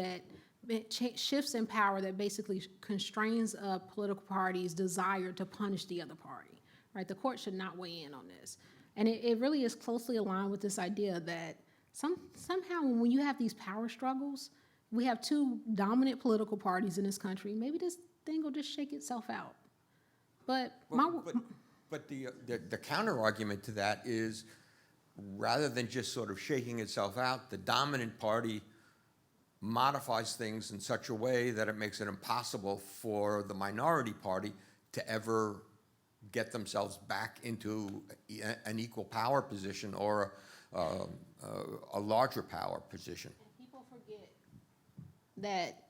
shifts in power that basically constrains a political party's desire to punish the other party, right? The court should not weigh in on this. And it really is closely aligned with this idea that somehow when you have these power struggles, we have 2 dominant political parties in this country, maybe this thing will just shake itself out. But But the counter argument to that is, rather than just sort of shaking itself out, the dominant party modifies things in such a way that it makes it impossible for the minority party to ever get themselves back into an equal power position or a larger power position. people forget that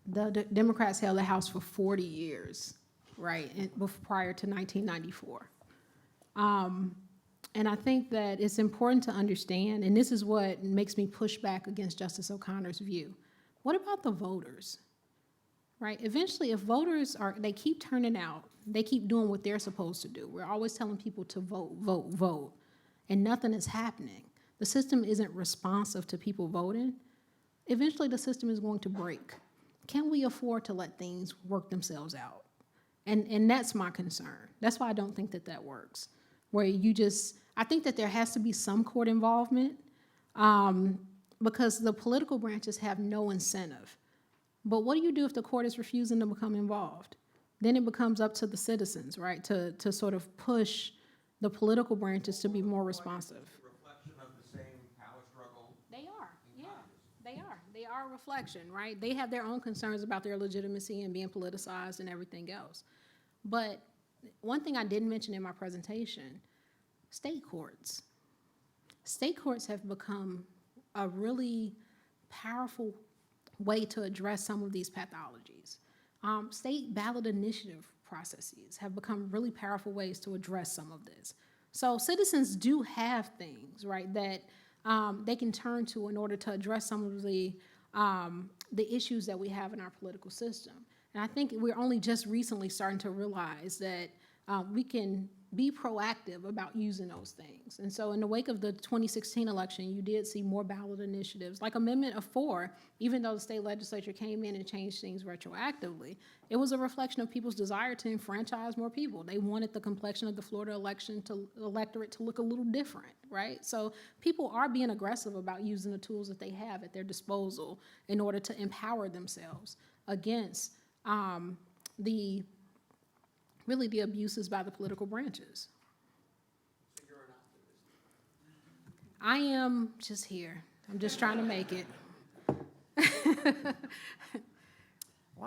the Democrats held the House for 40 years, right, prior to 1994. And I think that it's important to understand, and this is what makes me push back against Justice O'Connor's view. What about the voters, right? Eventually, if voters they keep turning out, they keep doing what they're supposed to do. We're always telling people to vote, vote, vote, and nothing is happening. The system isn't responsive to people voting. Eventually, the system is going to break. Can we afford to let things work themselves out? And that's my concern. That's why I don't think that works. Where I think that there has to be some court involvement because the political branches have no incentive. But what do you do if the court is refusing to become involved? Then it becomes up to the citizens, right, to sort of push the political branches to be more responsive. Reflection of the same power struggle. They are, yeah, they are. They are a reflection, right? They have their own concerns about their legitimacy and being politicized and everything else. But one thing I didn't mention in my presentation, state courts. State courts have become a really powerful way to address some of these pathologies. State ballot initiative processes have become really powerful ways to address some of this. So citizens do have things, right, that they can turn to in order to address some of the issues that we have in our political system. And I think we're only just recently starting to realize that we can be proactive about using those things. And so in the wake of the 2016 election, you did see more ballot initiatives, like Amendment of 4, even though the state legislature came in and changed things retroactively, it was a reflection of people's desire to enfranchise more people. They wanted the complexion of the Florida electorate to look a little different, right? So people are being aggressive about using the tools that they have at their disposal in order to empower themselves against the abuses by the political branches. So you're an optimist. I am just here. I'm just trying to make it.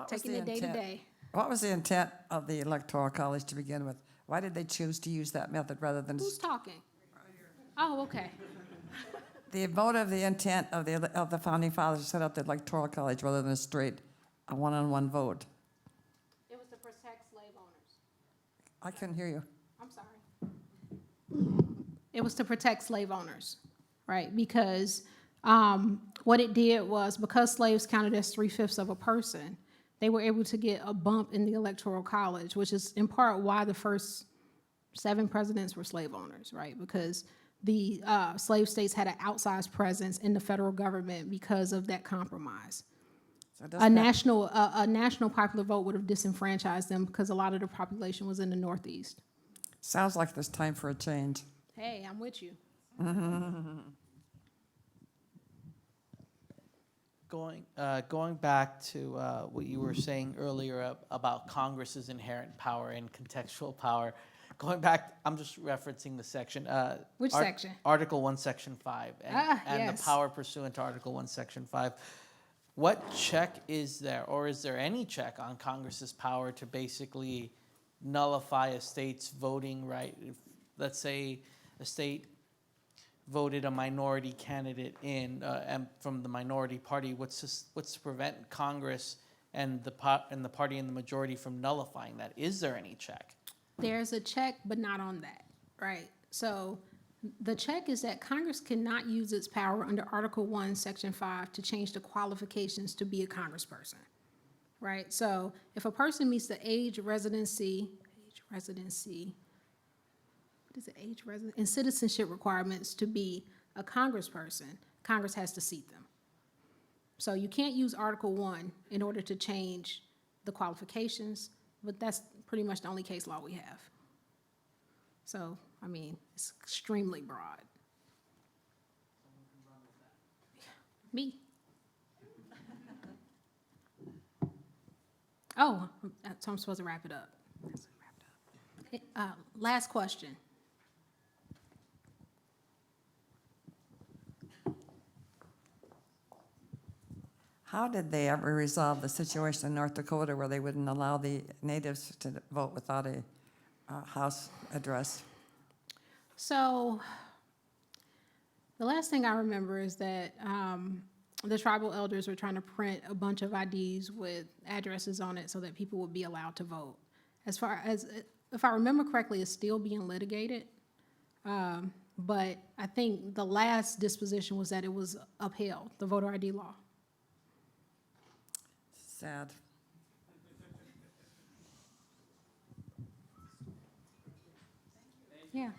Taking it day to day. What was the intent of the Electoral College to begin with? Why did they choose to use that method rather than... Who's talking? Oh, okay. The motive, the intent of the Founding Fathers to set up the Electoral College rather than a straight one-on-one vote. It was to protect slave owners. I couldn't hear you. I'm sorry. It was to protect slave owners, right? Because what it did was, because slaves counted as 3/5 of a person, they were able to get a bump in the Electoral College, which is in part why the first 7 presidents were slave owners, right? Because the slave states had an outsized presence in the federal government because of that compromise. So A national popular vote would have disenfranchised them because a lot of the population was in the Northeast. Sounds like there's time for a change. Hey, I'm with you. Going back to what you were saying earlier about Congress's inherent power and contextual power, going back, I'm just referencing the section. Which section? Article 1, Section 5, and yes. the power pursuant to Article 1, Section 5. What check is there, or is there any check on Congress's power to basically nullify a state's voting right? If, let's say, a state voted a minority candidate in and from the minority party, what's to prevent Congress and the party in the majority from nullifying that? Is there any check? There's a check, but not on that, right? So the check is that Congress cannot use its power under Article 1, Section 5 to change the qualifications to be a congressperson, right? So if a person meets the age, residency, and citizenship requirements to be a congressperson, Congress has to seat them. So you can't use Article 1 in order to change the qualifications, but that's pretty much the only case law we have. So, I mean, it's extremely broad. Me. Oh, so I'm supposed to wrap it up. Last question. How did they ever resolve the situation in North Dakota where they wouldn't allow the natives to vote without a house address? So the last thing I remember is that the tribal elders were trying to print a bunch of IDs with addresses on it so that people would be allowed to vote. As far as, if I remember correctly, it's still being litigated. But I think the last disposition was that it was upheld, the voter ID law. Sad. Yeah.